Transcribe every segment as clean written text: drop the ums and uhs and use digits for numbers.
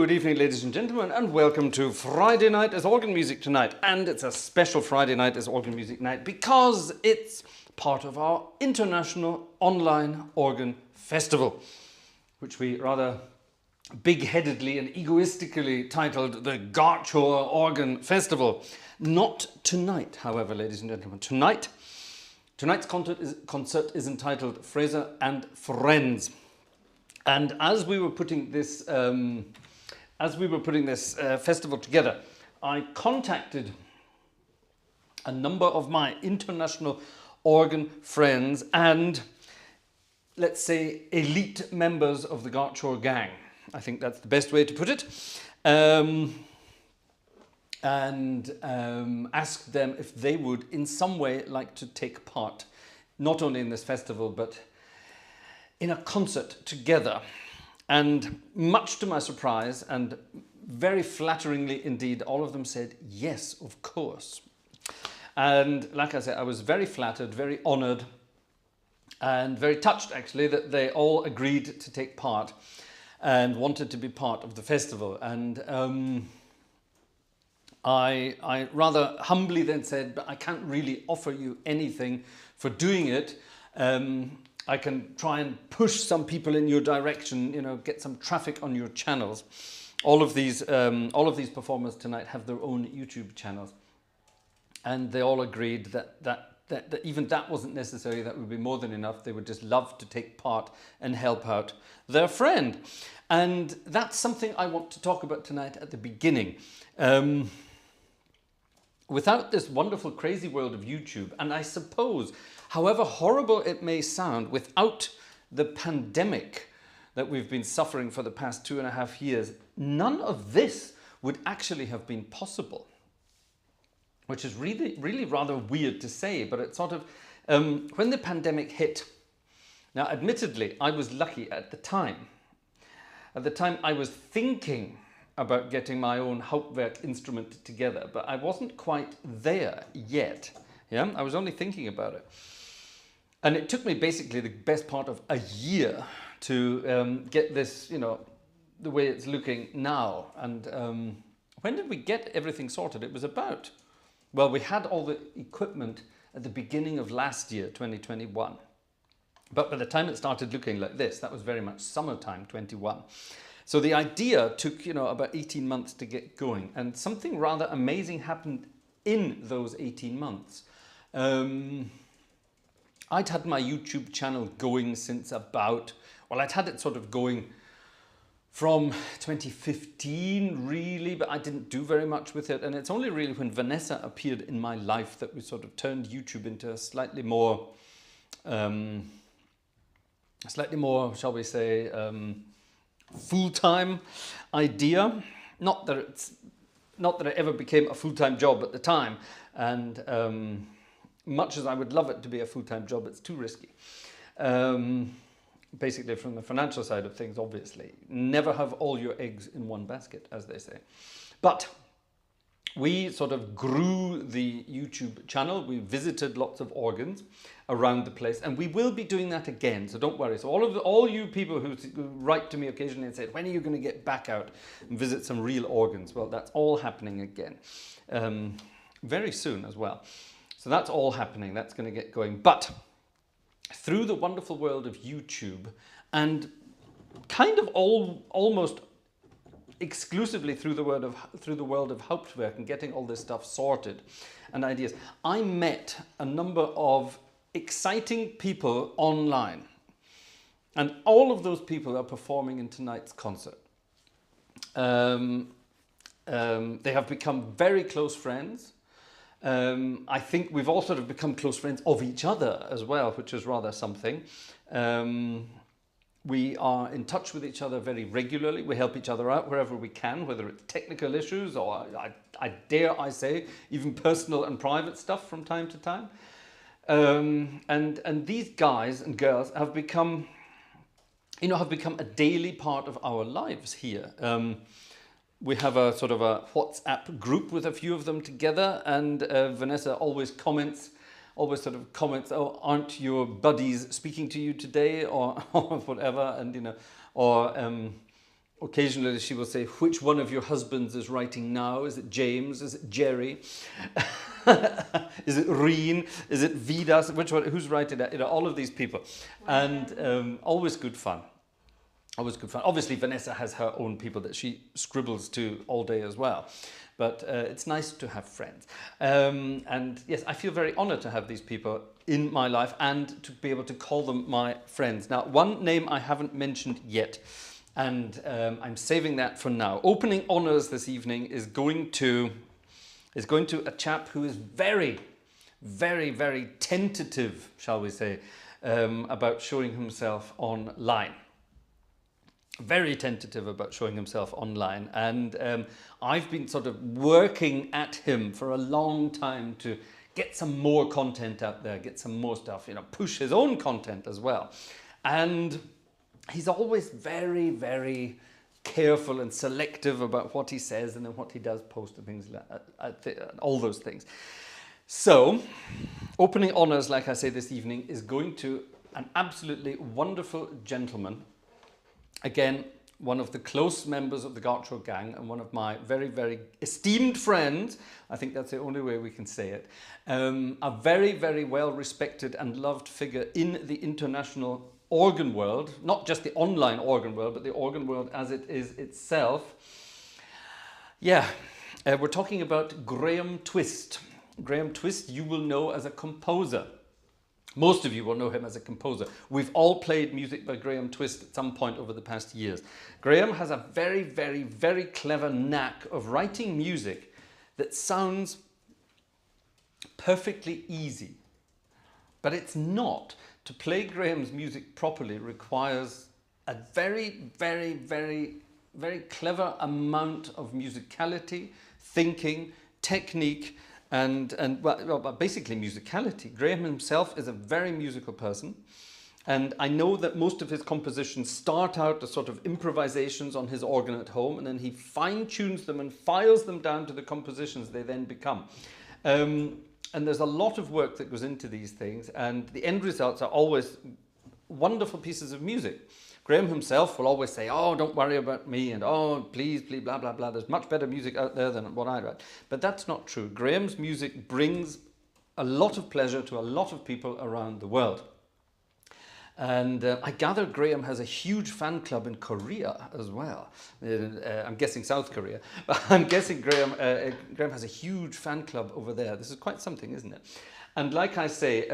good evening, ladies and gentlemen, and welcome to Friday Night as Organ Music tonight. And it's a special Friday Night as Organ Music night because it's part of our International Online Organ Festival, which we rather big-headedly and egoistically titled the Gartshore Organ Festival. Not tonight, however, ladies and gentlemen. Tonight's concert is entitled Fraser and Friends. And as we were putting this festival together, I contacted a number of my international organ friends and, let's say, elite members of the Gartshore gang. I think that's the best way to put it. Asked them if they would in some way like to take part, not only in this festival, but in a concert together. And much to my surprise, and very flatteringly indeed, all of them said, yes, of course. And like I said, I was very flattered, very honored, and very touched actually that they all agreed to take part and wanted to be part of the festival. And I rather humbly then said, but I can't really offer you anything for doing it. I can try and push some people in your direction, you know, get some traffic on your channels. All of these performers tonight have their own YouTube channels, and they all agreed that even that wasn't necessary. That would be more than enough. They would just love to take part and help out their friend, and that's something I want to talk about tonight at the beginning. Without this wonderful, crazy world of YouTube, and I suppose, however horrible it may sound, without the pandemic that we've been suffering for the past 2.5 years, none of this would actually have been possible. Which is really rather weird to say, but it's sort of, when the pandemic hit, now admittedly, I was lucky at the time. At the time I was thinking about getting my own Hauptwerk instrument together, but I wasn't quite there yet. Yeah, I was only thinking about it. And it took me basically the best part of a year to get this, you know, the way it's looking now. And when did we get everything sorted? It was about, well, we had all the equipment at the beginning of last year, 2021. But by the time it started looking like this, that was very much summertime 21. So the idea took, you know, about 18 months to get going, and something rather amazing happened in those 18 months. I'd had my YouTube channel going since about, well, I'd had it sort of going from 2015 really, but I didn't do very much with it. And it's only really when Vanessa appeared in my life that we sort of turned YouTube into a slightly more, shall we say, full-time idea. Not that it ever became a full-time job at the time, and much as I would love it to be a full-time job, it's too risky. Basically from the financial side of things, obviously. Never have all your eggs in one basket, as they say. But we sort of grew the YouTube channel. We visited lots of organs around the place, and we will be doing that again, so don't worry. So all you people who write to me occasionally and say, when are you going to get back out and visit some real organs? Well, that's all happening again, very soon as well. So that's all happening, that's going to get going. But through the wonderful world of YouTube, and kind of almost exclusively through the world of Hauptwerk and getting all this stuff sorted and ideas, I met a number of exciting people online, and all of those people are performing in tonight's concert. They have become very close friends. I think we've all sort of become close friends of each other as well, which is rather something. We are in touch with each other very regularly. We help each other out wherever we can, whether it's technical issues or, I dare I say, even personal and private stuff from time to time. And these guys and girls have become, a daily part of our lives here. We have a sort of a WhatsApp group with a few of them together, and Vanessa always sort of comments, oh, aren't your buddies speaking to you today, or whatever, and occasionally she will say, which one of your husbands is writing now? Is it James? Is it Jerry? Is it Reen? Is it Vidas? Which one? Who's writing that? You know, all of these people. And always good fun. Always good fun. Obviously, Vanessa has her own people that she scribbles to all day as well. But it's nice to have friends. And yes, I feel very honored to have these people in my life and to be able to call them my friends. Now, one name I haven't mentioned yet, and I'm saving that for now. Opening honors this evening is going to a chap who is very, very, very tentative, shall we say, about showing himself online. Very tentative about showing himself online, and I've been sort of working at him for a long time to get some more content out there, get some more stuff, you know, push his own content as well. And he's always very, very careful and selective about what he says and then what he does post and things like that, all those things. So, opening honors, like I say, this evening is going to an absolutely wonderful gentleman. Again, one of the close members of the Gartshore gang and one of my very, very esteemed friends. I think that's the only way we can say it. A very, very well respected and loved figure in the international organ world, not just the online organ world, but the organ world as it is itself. Yeah, we're talking about Graham Twist. Graham Twist you will know as a composer. Most of you will know him as a composer. We've all played music by Graham Twist at some point over the past years. Graham has a very, very, very clever knack of writing music that sounds perfectly easy. But it's not. To play Graham's music properly requires a very, very, very, very clever amount of musicality, thinking, technique, and well, basically musicality. Graham himself is a very musical person, and I know that most of his compositions start out as sort of improvisations on his organ at home, and then he fine-tunes them and files them down to the compositions they then become. And there's a lot of work that goes into these things, and the end results are always wonderful pieces of music. Graham himself will always say, oh, don't worry about me, and oh, please, please, blah, blah, blah. There's much better music out there than what I write. But that's not true. Graham's music brings a lot of pleasure to a lot of people around the world. And I gather Graham has a huge fan club in Korea as well. I'm guessing South Korea, but I'm guessing Graham has a huge fan club over there. This is quite something, isn't it? And like I say,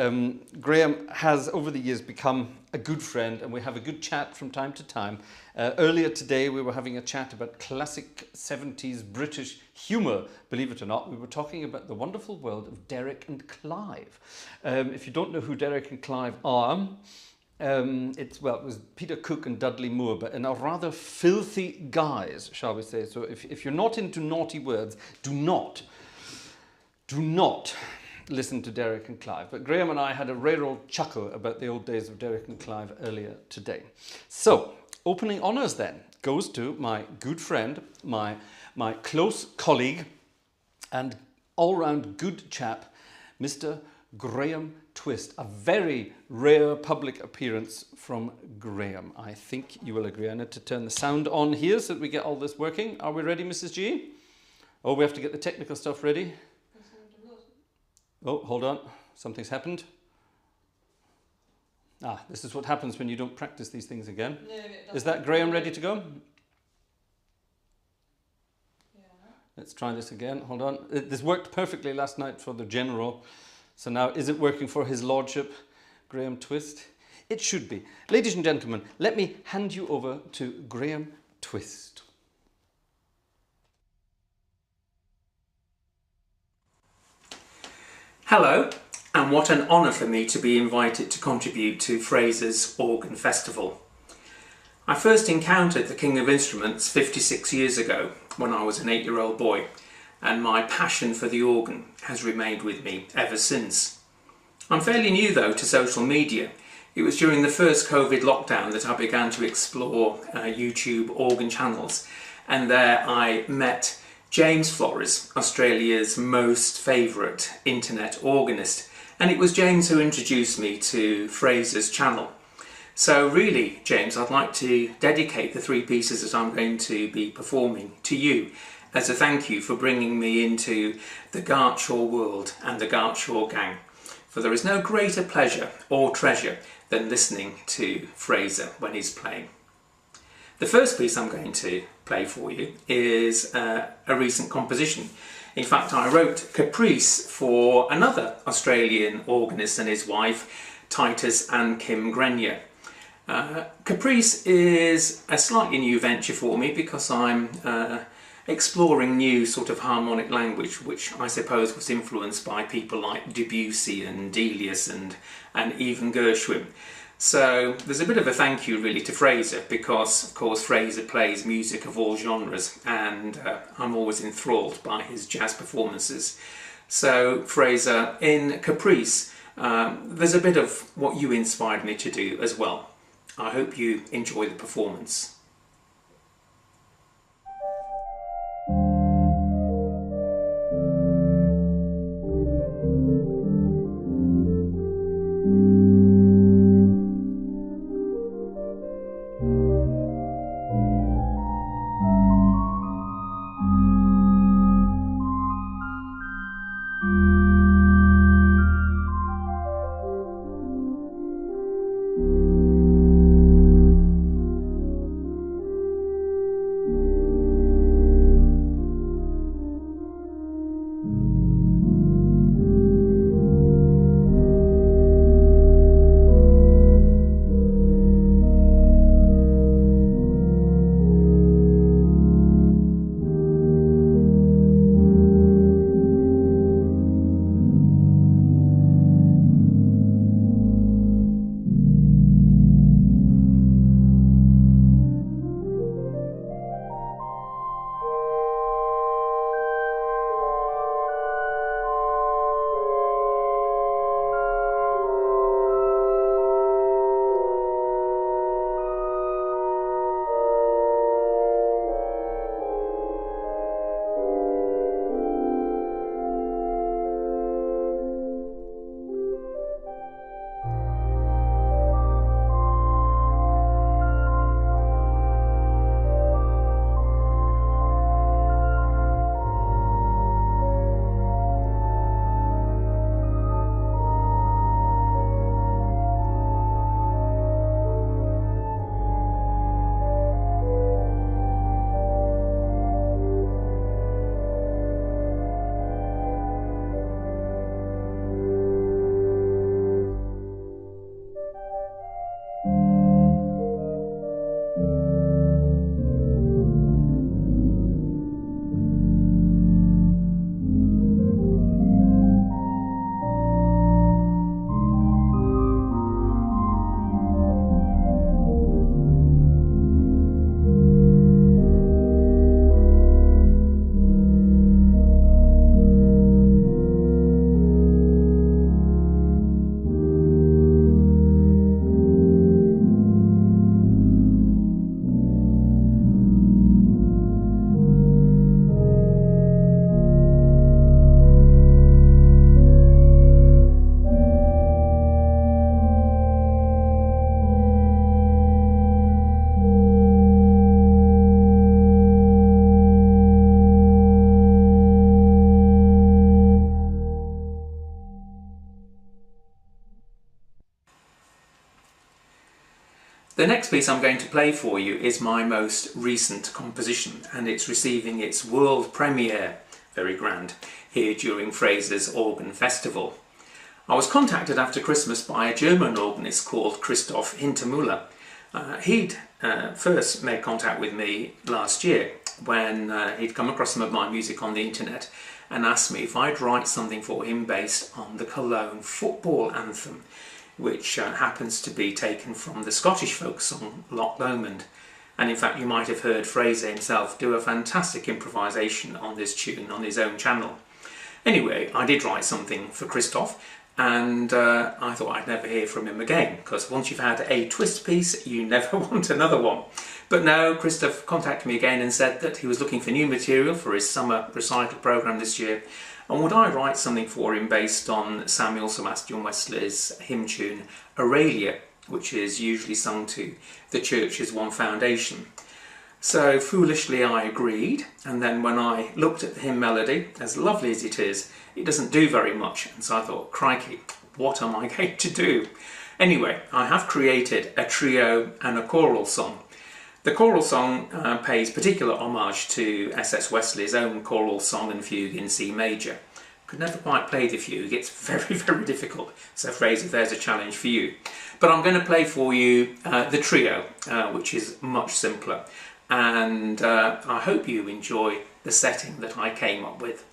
Graham has over the years become a good friend, and we have a good chat from time to time. Earlier today we were having a chat about classic 70s British humour. Believe it or not, we were talking about the wonderful world of Derek and Clive. If you don't know who Derek and Clive are, it was Peter Cook and Dudley Moore, but in a rather filthy guise, shall we say. So if you're not into naughty words, do not listen to Derek and Clive. But Graham and I had a rare old chuckle about the old days of Derek and Clive earlier today. So, opening honours then goes to my good friend, my close colleague and all-round good chap, Mr. Graham Twist. A very rare public appearance from Graham. I think you will agree. I need to turn the sound on here so that we get all this working. Are we ready, Mrs. G? Oh, we have to get the technical stuff ready. Oh, hold on. Something's happened. Ah, this is what happens when you don't practice these things again. No, is that Graham ready to go? Yeah. Let's try this again. Hold on. This worked perfectly last night for the general. So now, is it working for his lordship, Graham Twist? It should be. Ladies and gentlemen, let me hand you over to Graham Twist. Hello, and what an honour for me to be invited to contribute to Fraser's Organ Festival. I first encountered the King of Instruments 56 years ago when I was an 8-year-old boy, and my passion for the organ has remained with me ever since. I'm fairly new though to social media. It was during the first COVID lockdown that I began to explore YouTube organ channels, and there I met James Flores, Australia's most favourite internet organist, and it was James who introduced me to Fraser's channel. So really, James, I'd like to dedicate the three pieces that I'm going to be performing to you as a thank you for bringing me into the Gartshore world and the Gartshore gang. For there is no greater pleasure or treasure than listening to Fraser when he's playing. The first piece I'm going to play for you is a recent composition. In fact, I wrote Caprice for another Australian organist and his wife, Titus and Kim Grenier. Caprice is a slightly new venture for me because I'm exploring new sort of harmonic language, which I suppose was influenced by people like Debussy and Delius and even Gershwin. So there's a bit of a thank you really to Fraser, because of course Fraser plays music of all genres and I'm always enthralled by his jazz performances. So Fraser, in Caprice, there's a bit of what you inspired me to do as well. I hope you enjoy the performance. The next piece I'm going to play for you is my most recent composition, and it's receiving its world premiere, very grand, here during Fraser's Organ Festival. I was contacted after Christmas by a German organist called Christoph Hintermüller. He'd first made contact with me last year when he'd come across some of my music on the internet and asked me if I'd write something for him based on the Cologne football anthem, which happens to be taken from the Scottish folk song Loch Lomond. And in fact you might have heard Fraser himself do a fantastic improvisation on this tune on his own channel. Anyway, I did write something for Christoph, and I thought I'd never hear from him again, because once you've had a twist piece you never want another one. But no, Christoph contacted me again and said that he was looking for new material for his summer recital programme this year, and would I write something for him based on Samuel Sebastian Wesley's hymn tune Aurelia, which is usually sung to the church's one foundation. So foolishly I agreed, and then when I looked at the hymn melody, as lovely as it is, it doesn't do very much, and so I thought, crikey, what am I going to do? Anyway, I have created a trio and a choral song. The choral song pays particular homage to S.S. Wesley's own choral song and fugue in C major. Could never quite play the fugue, it's very, very difficult, so Fraser, there's a challenge for you. But I'm going to play for you the trio, which is much simpler. And I hope you enjoy the setting that I came up with.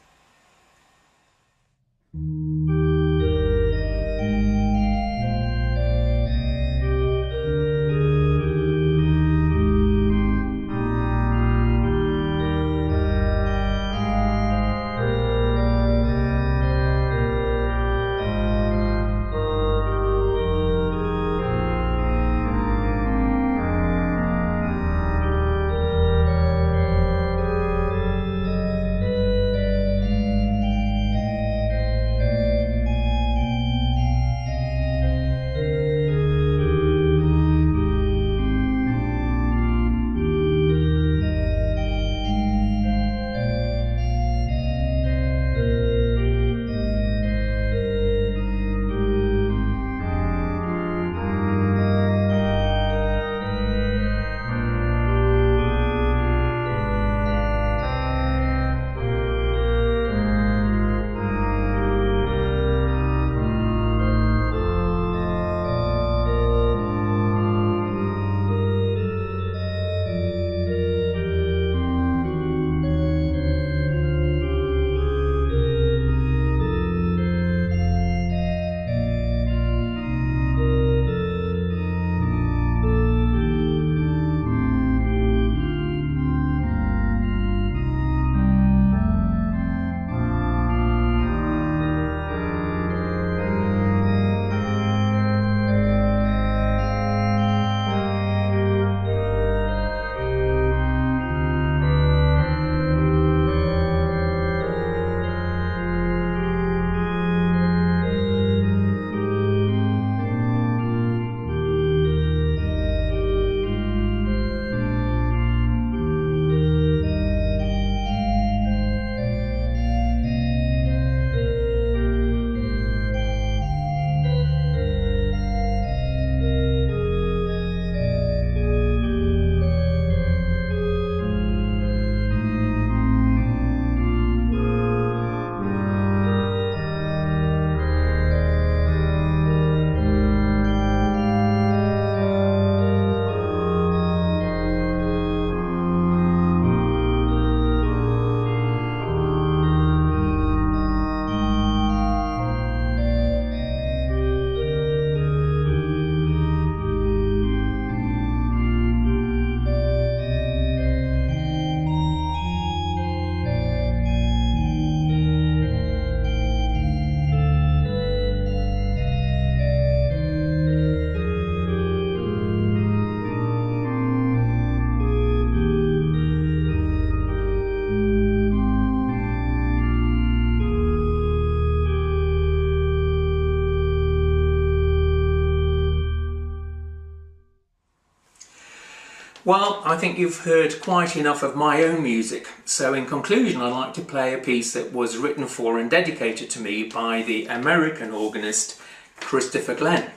Well, I think you've heard quite enough of my own music, so in conclusion I'd like to play a piece that was written for and dedicated to me by the American organist Christopher Glenn.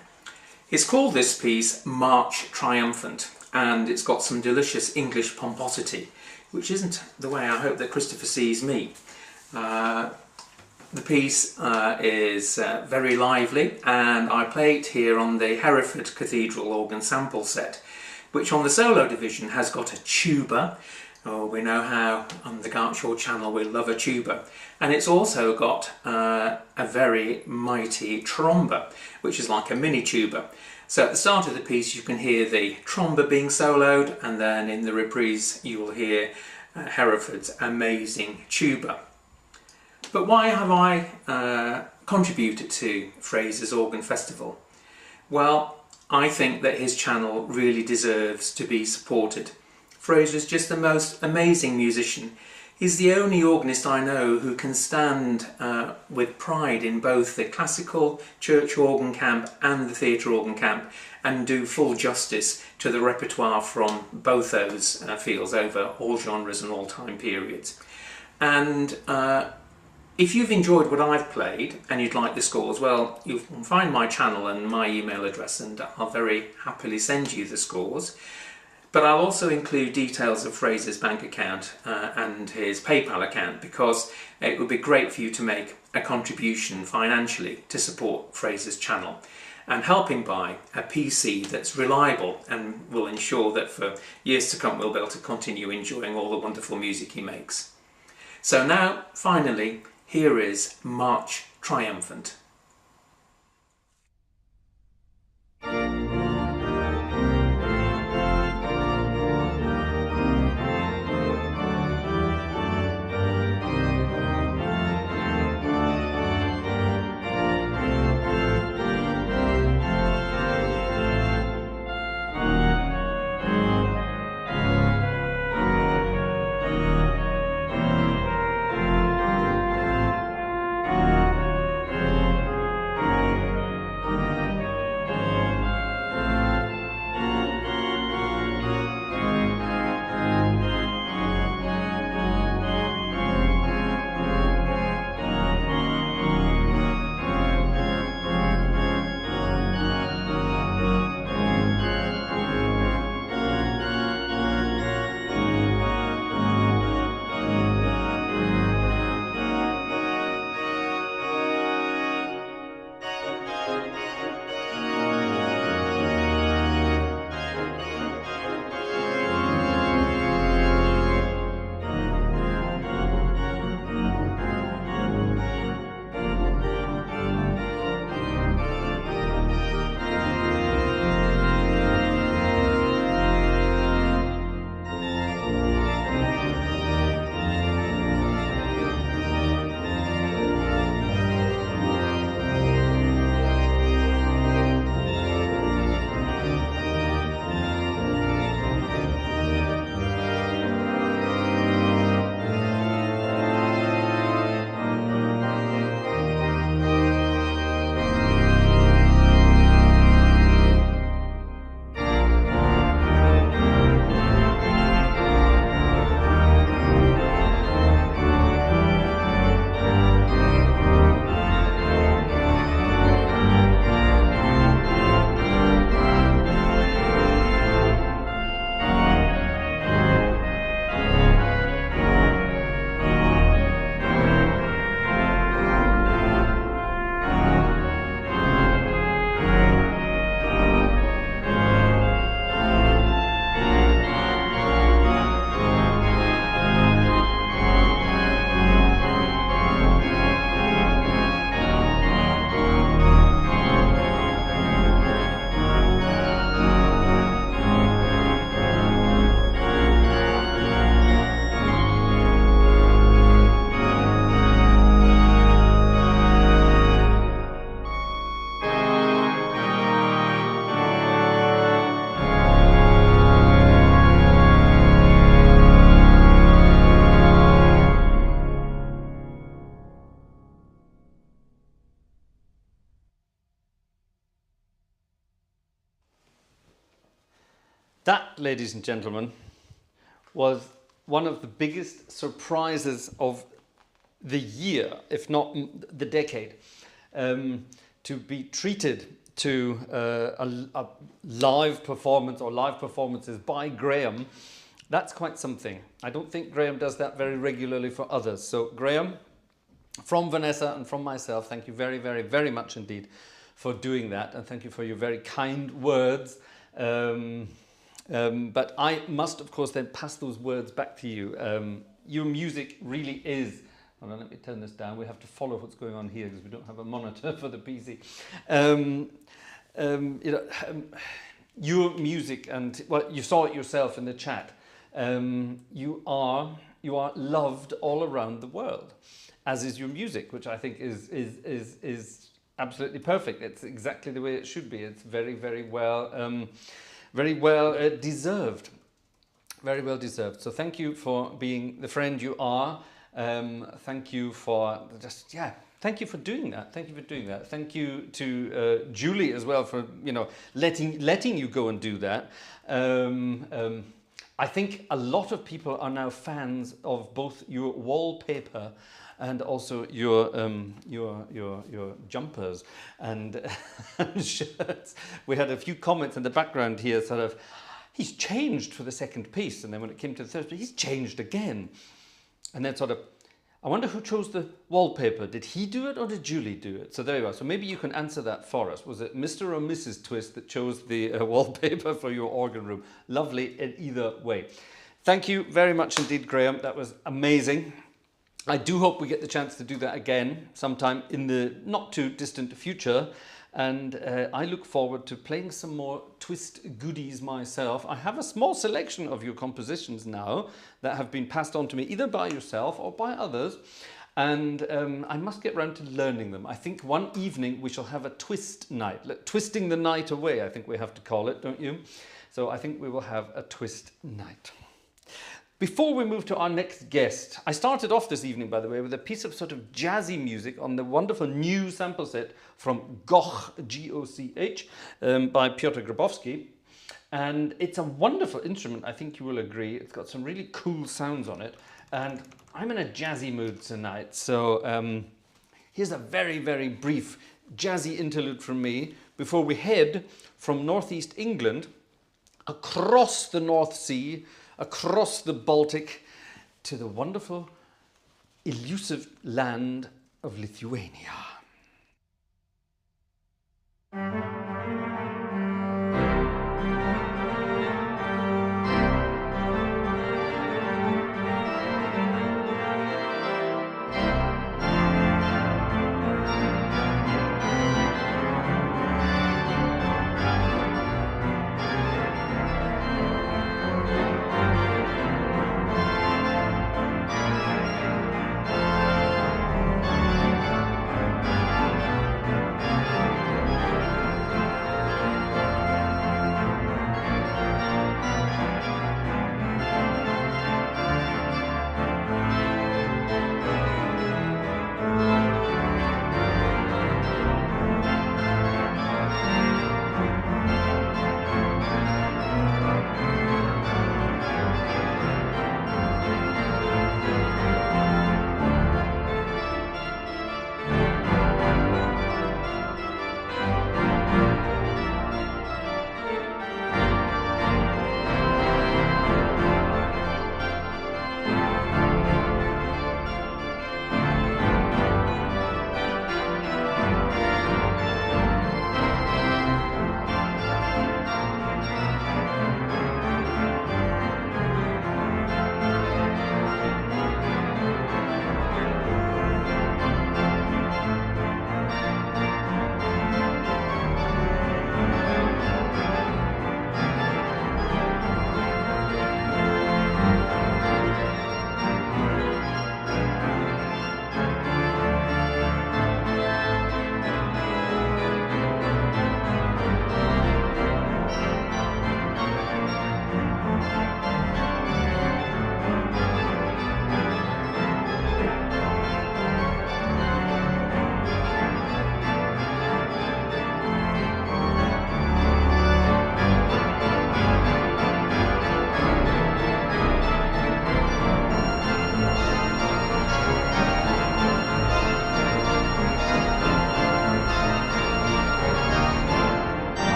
It's called this piece March Triumphant, and it's got some delicious English pomposity, which isn't the way I hope that Christopher sees me. The piece is very lively, and I play it here on the Hereford Cathedral organ sample set, which on the solo division has got a tuba. Oh, we know how on the Gartshore channel we love a tuba. And it's also got a very mighty tromba, which is like a mini tuba. So at the start of the piece you can hear the tromba being soloed, and then in the reprise you will hear Hereford's amazing tuba. But why have I contributed to Fraser's Organ Festival? Well, I think that his channel really deserves to be supported. Fraser's just the most amazing musician. He's the only organist I know who can stand with pride in both the classical church organ camp and the theatre organ camp and do full justice to the repertoire from both those fields over all genres and all time periods. And if you've enjoyed what I've played and you'd like the scores, well, you'll find my channel and my email address, and I'll very happily send you the scores. But I'll also include details of Fraser's bank account and his PayPal account, because it would be great for you to make a contribution financially to support Fraser's channel, and helping buy a PC that's reliable and will ensure that for years to come we'll be able to continue enjoying all the wonderful music he makes. So now, finally, here is March Triumphant. That, ladies and gentlemen, was one of the biggest surprises of the year, if not the decade, to be treated to a live performance or live performances by Graham. That's quite something. I don't think Graham does that very regularly for others. So Graham, from Vanessa and from myself, thank you very, very, very much indeed for doing that, and thank you for your very kind words. But I must, of course, then pass those words back to you. Your music really is... Hold on, let me turn this down. We have to follow what's going on here because we don't have a monitor for the PC. Your music, and well, you saw it yourself in the chat. You are loved all around the world, as is your music, which I think is absolutely perfect. It's exactly the way it should be. It's very, very well deserved. Very well deserved. So thank you for being the friend you are. Thank you for thank you for doing that. Thank you for doing that. Thank you to Julie as well for letting you go and do that. I think a lot of people are now fans of both your wallpaper and also your jumpers and shirts. We had a few comments in the background here, sort of, he's changed for the second piece, and then when it came to the third piece, he's changed again. And then sort of, I wonder who chose the wallpaper. Did he do it or did Julie do it? So there you are. So maybe you can answer that for us. Was it Mr. or Mrs. Twist that chose the wallpaper for your organ room? Lovely in either way. Thank you very much indeed, Graham. That was amazing. I do hope we get the chance to do that again sometime in the not too distant future. And I look forward to playing some more twist goodies myself. I have a small selection of your compositions now that have been passed on to me either by yourself or by others. And I must get round to learning them. I think one evening we shall have a twist night. Twisting the night away, I think we have to call it, don't you? So I think we will have a twist night. Before we move to our next guest, I started off this evening, by the way, with a piece of sort of jazzy music on the wonderful new sample set from Goch, G-O-C-H, by Piotr Grabowski. And it's a wonderful instrument, I think you will agree. It's got some really cool sounds on it. And I'm in a jazzy mood tonight, so here's a very, very brief jazzy interlude from me before we head from northeast England across the North Sea, across the Baltic, to the wonderful, elusive land of Lithuania.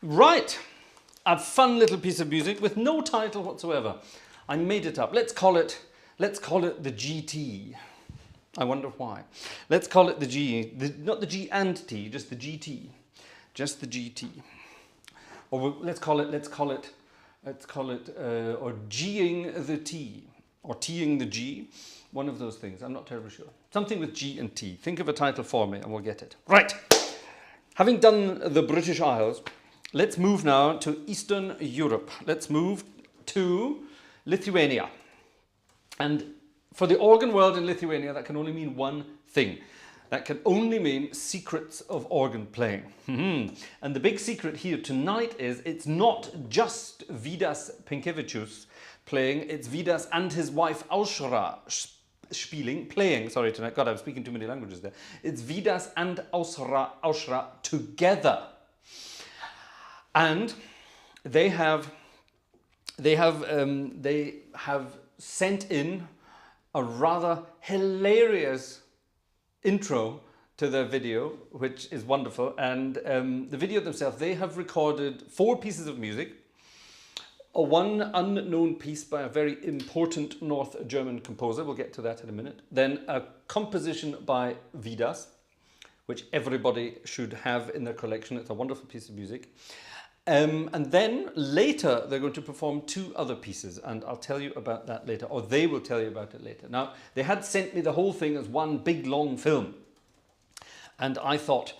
Right, a fun little piece of music with no title whatsoever. I made it up. Let's call it the GT. I wonder why. Let's call it the G, not the G and T, just the GT. Just the GT. Or let's call it or G'ing the T, or T'ing the G. One of those things, I'm not terribly sure. Something with G and T. Think of a title for me and we'll get it. Right, having done the British Isles, let's move now to Eastern Europe. Let's move to Lithuania. And for the organ world in Lithuania, that can only mean one thing. That can only mean secrets of organ playing. And the big secret here tonight is it's not just Vidas Pinkevičius playing, it's Vidas and his wife Aušra playing. Sorry tonight, God, I'm speaking too many languages there. It's Vidas and Aušra together. And they have sent in a rather hilarious intro to their video, which is wonderful. And the video themselves, they have recorded 4 pieces of music. One unknown piece by a very important North German composer, we'll get to that in a minute. Then a composition by Vidas, which everybody should have in their collection. It's a wonderful piece of music. And then later they're going to perform 2 other pieces, and I'll tell you about that later, or they will tell you about it later. Now, they had sent me the whole thing as one big long film, and I thought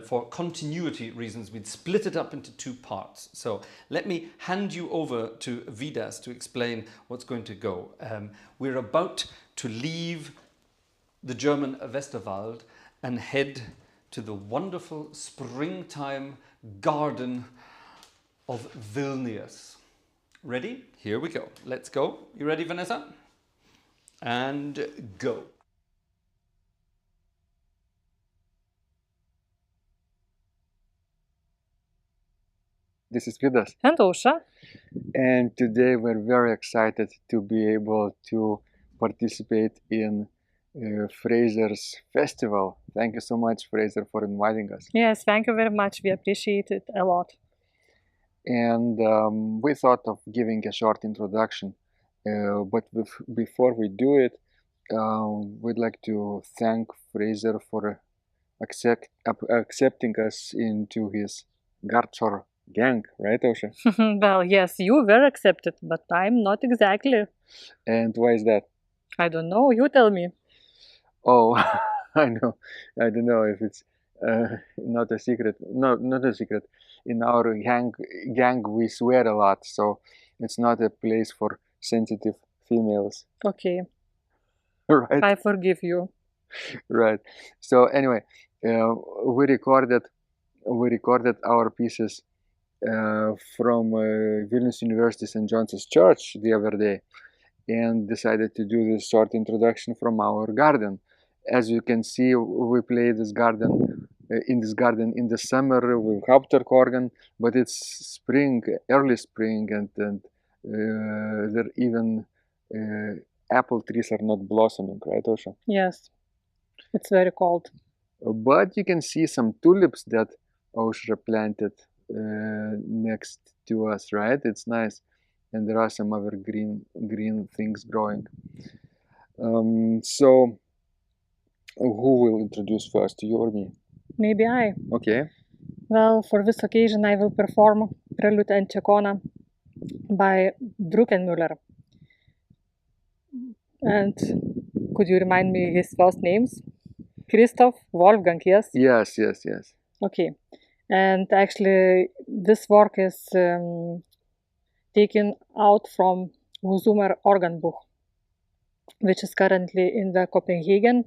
for continuity reasons we'd split it up into 2 parts. So let me hand you over to Vidas to explain what's going to go. We're about to leave the German Westerwald and head to the wonderful springtime garden of Vilnius. Ready? Here we go. Let's go. You ready, Vanessa? And go. This is Vidas. And Aušra. And today we're very excited to be able to participate in Fraser's festival. Thank you so much, Fraser, for inviting us. Yes, thank you very much. We appreciate it a lot. And we thought of giving a short introduction, but before we do it, we'd like to thank Fraser for accepting us into his Gartshore gang, right, Aušra? Well, yes, you were accepted, but I'm not exactly. And why is that? I don't know, you tell me. Oh, I know. I don't know if it's not a secret. No, not a secret. In our gang, we swear a lot, so it's not a place for sensitive females. Okay, Right? I forgive you. Right. So anyway, we recorded our pieces from Vilnius University St. John's Church the other day, and decided to do this short introduction from our garden. As you can see, we play this garden in the summer with Hauptwerk organ, but it's spring, early spring, and there even apple trees are not blossoming, right, Aušra? Yes, it's very cold. But you can see some tulips that Aušra planted next to us, right? It's nice, and there are some other green things growing. So who will introduce first, you or me? Maybe I. Okay. Well, for this occasion I will perform Prelude and Cecona by Druckenmüller. And could you remind me his first names? Christoph, Wolfgang, yes? Yes. Okay. And actually this work is taken out from Husumer Organbuch, which is currently in the Copenhagen,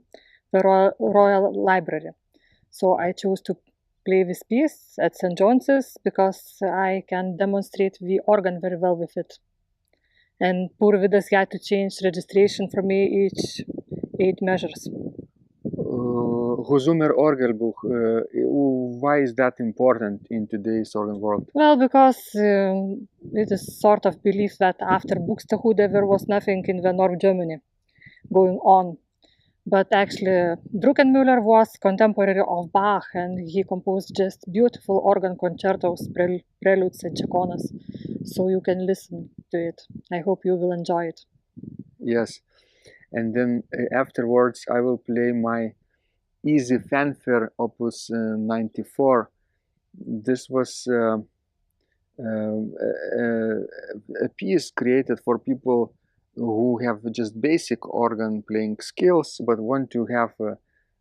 the Royal Library. So I chose to play this piece at St. John's because I can demonstrate the organ very well with it. And poor Vidas had to change registration for me each 8 measures. Husumer Orgelbuch, why is that important in today's organ world? Well, because it is sort of belief that after Buxtehude there was nothing in the North Germany going on. But actually, Druckenmüller was contemporary of Bach, and he composed just beautiful organ concertos, preludes and ceconas. So you can listen to it. I hope you will enjoy it. Yes. And then afterwards I will play my Easy Fanfare Opus 94. This was a piece created for people who have just basic organ playing skills but want to have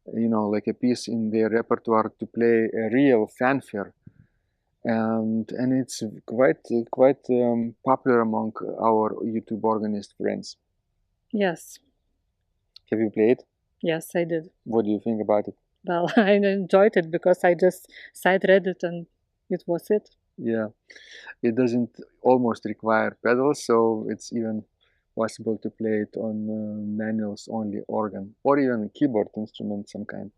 like a piece in their repertoire to play a real fanfare. and it's quite popular among our YouTube organist friends. Yes, Have you played? yes, I did. What do you think about it? Well, I enjoyed it because I just side read it and it was it. Yeah, it doesn't almost require pedals, so it's even possible to play it on manuals only organ or even a keyboard instrument some kind.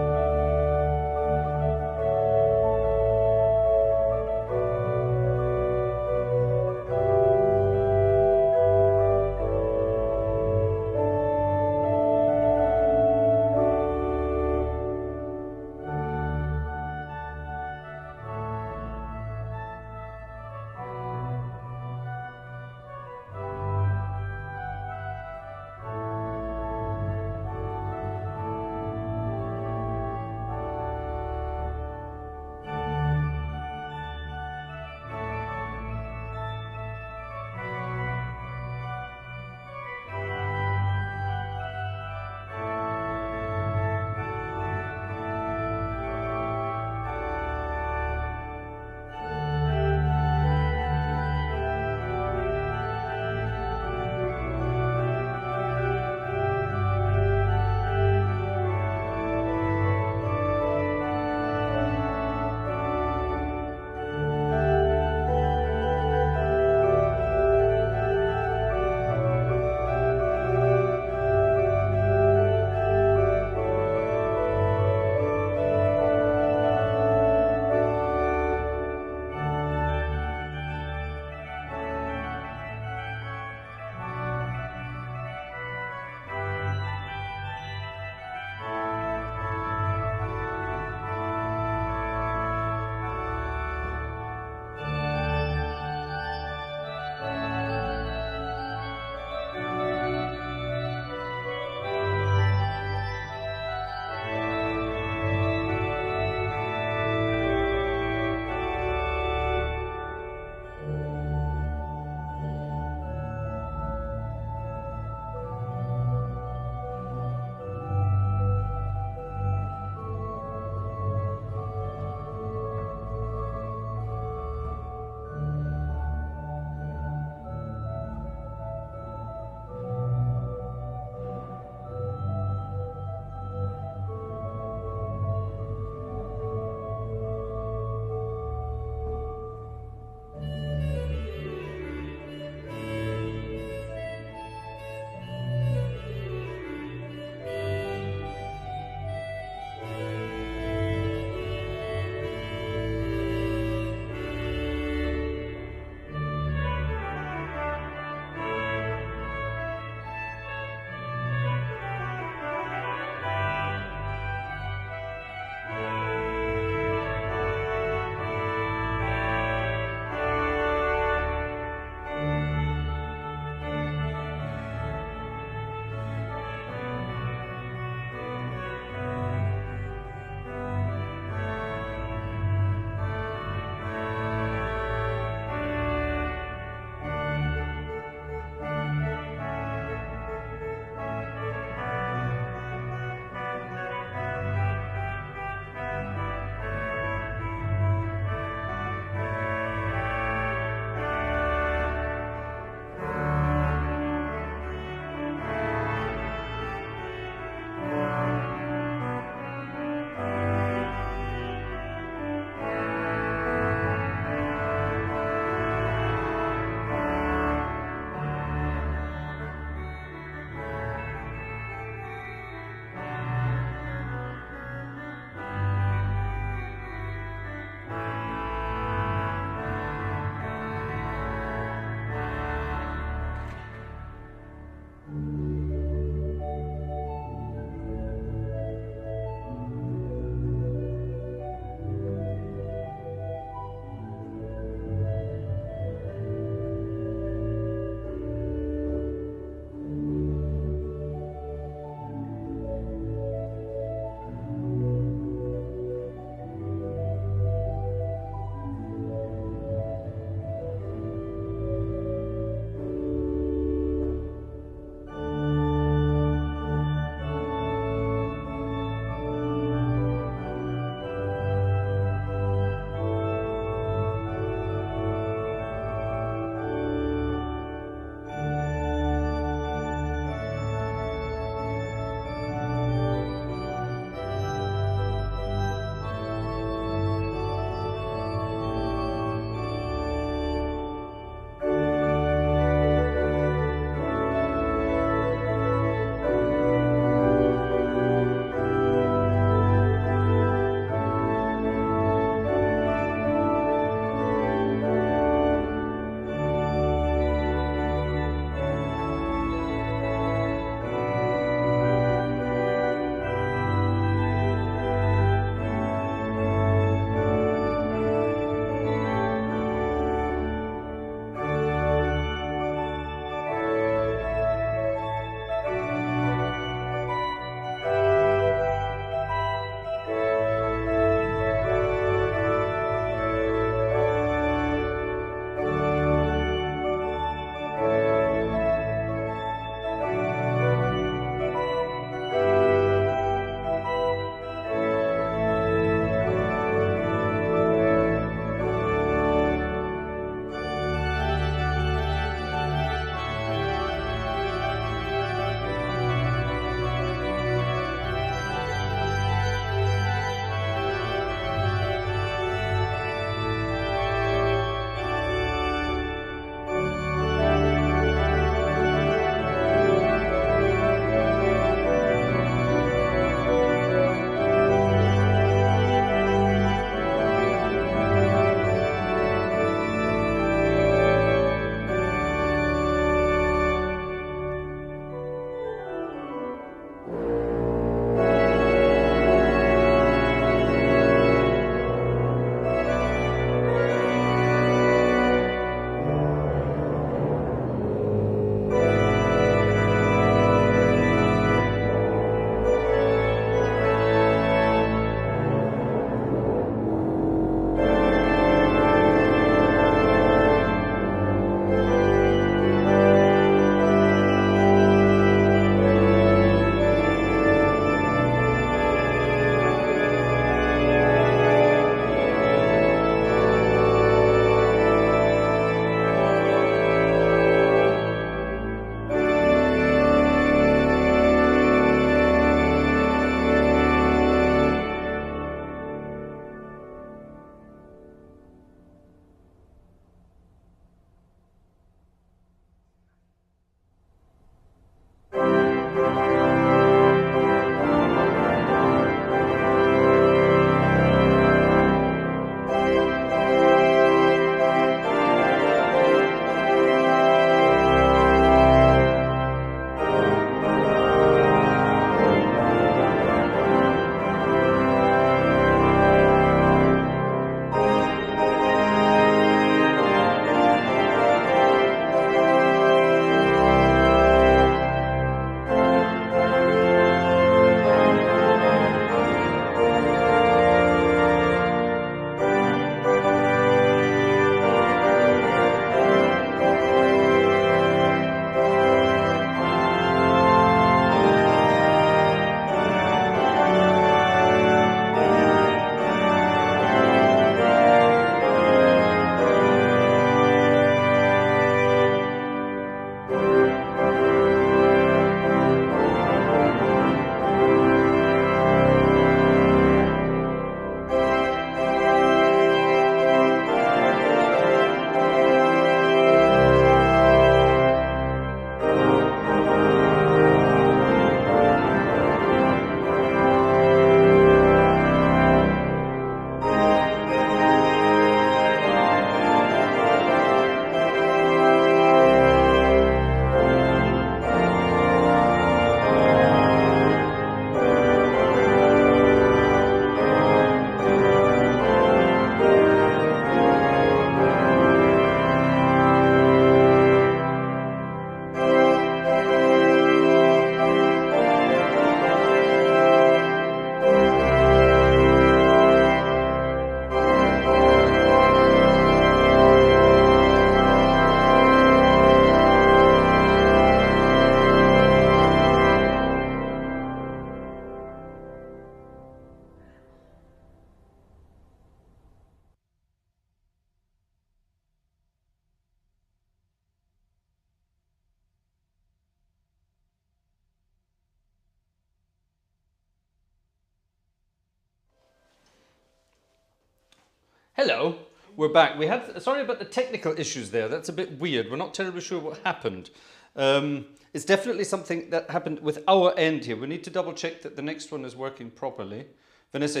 Hello, we're back. We had, sorry about the technical issues there. That's a bit weird. We're not terribly sure what happened. It's definitely something that happened with our end here. We need to double check that the next one is working properly. Vanessa,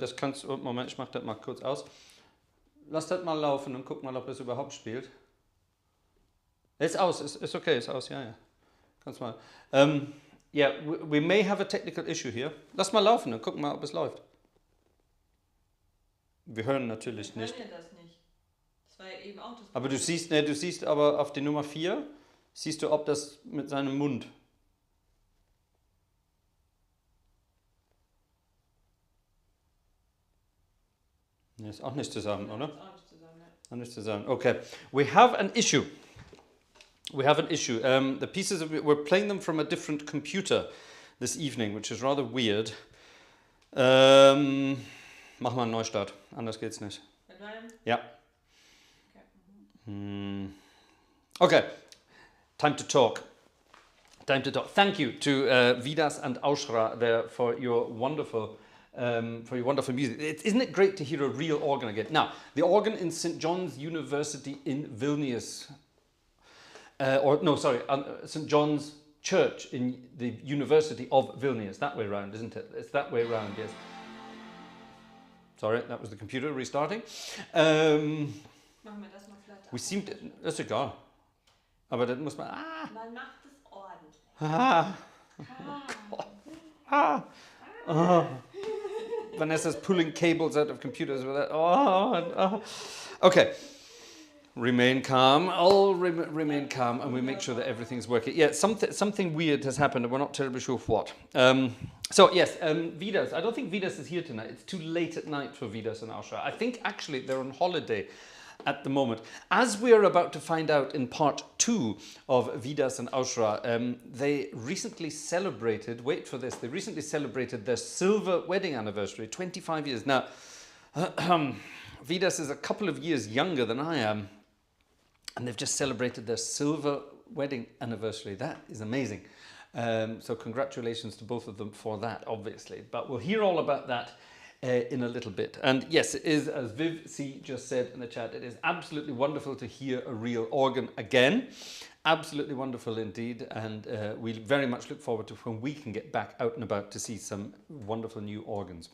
das kannst du, Moment, ich mach das mal kurz aus. Lass das mal laufen und guck mal, ob es überhaupt spielt. It's aus, it's okay, it's aus, ja, ja. Kannst mal. Yeah, we may have a technical issue here. Lass mal laufen und guck mal, ob es läuft. Wir hören natürlich nicht. Wir hören ja das nicht. Das war ja eben auch das. Aber du siehst aber auf die Nummer 4, siehst du, ob das mit seinem Mund. Nee, ist auch nicht zu sagen, oder? Ist auch nicht zu sagen, ne? Auch nicht zu sagen. Okay, we have an issue. We have an issue. The pieces we're playing them from a different computer this evening, which is rather weird. Mach mal einen Neustart, anders geht's nicht. Mit meinem? Ja. Okay. Okay, time to talk. Time to talk. Thank you to Vidas and Aushra there for your wonderful music. Isn't it great to hear a real organ again? Now, the organ in St. John's University in Vilnius, St. John's Church in the University of Vilnius. That way round, isn't it? It's that way round, yes. Sorry, that was the computer restarting. Machen wir das mal vielleicht We auch. seem to, that's egal. Aber das muss man, Man macht es ordentlich. Vanessa's pulling cables out of computers with that. Okay. Remain calm. All remain calm, and we make sure that everything's working. Yeah, something weird has happened, and we're not terribly sure what. So yes, Vidas. I don't think Vidas is here tonight. It's too late at night for Vidas and Ausha. I think actually they're on holiday at the moment. As we are about to find out in part 2 of Vidas and Ausra, they recently celebrated, wait for this, they recently celebrated their silver wedding anniversary, 25 years. Now, Vidas is a couple of years younger than I am, and they've just celebrated their silver wedding anniversary. That is amazing. So congratulations to both of them for that, obviously. But we'll hear all about that in a little bit. And yes, it is, as Viv C just said in the chat, it is absolutely wonderful to hear a real organ again. Absolutely wonderful indeed. And we very much look forward to when we can get back out and about to see some wonderful new organs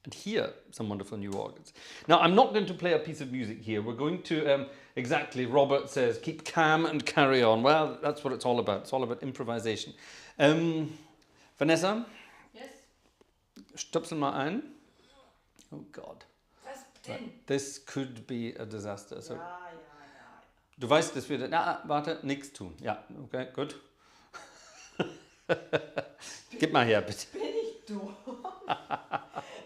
and hear some wonderful new organs. Now, I'm not going to play a piece of music here. We're going to, exactly, Robert says, keep calm and carry on. Well, that's what it's all about. It's all about improvisation. Vanessa? Yes. Stöpsel mal ein. Oh God. Was denn? This could be a disaster. So, Ja. du weißt, dass wir... warte, nichts tun. Ja, okay, gut. Gib mal her, bitte. Bin ich dumm?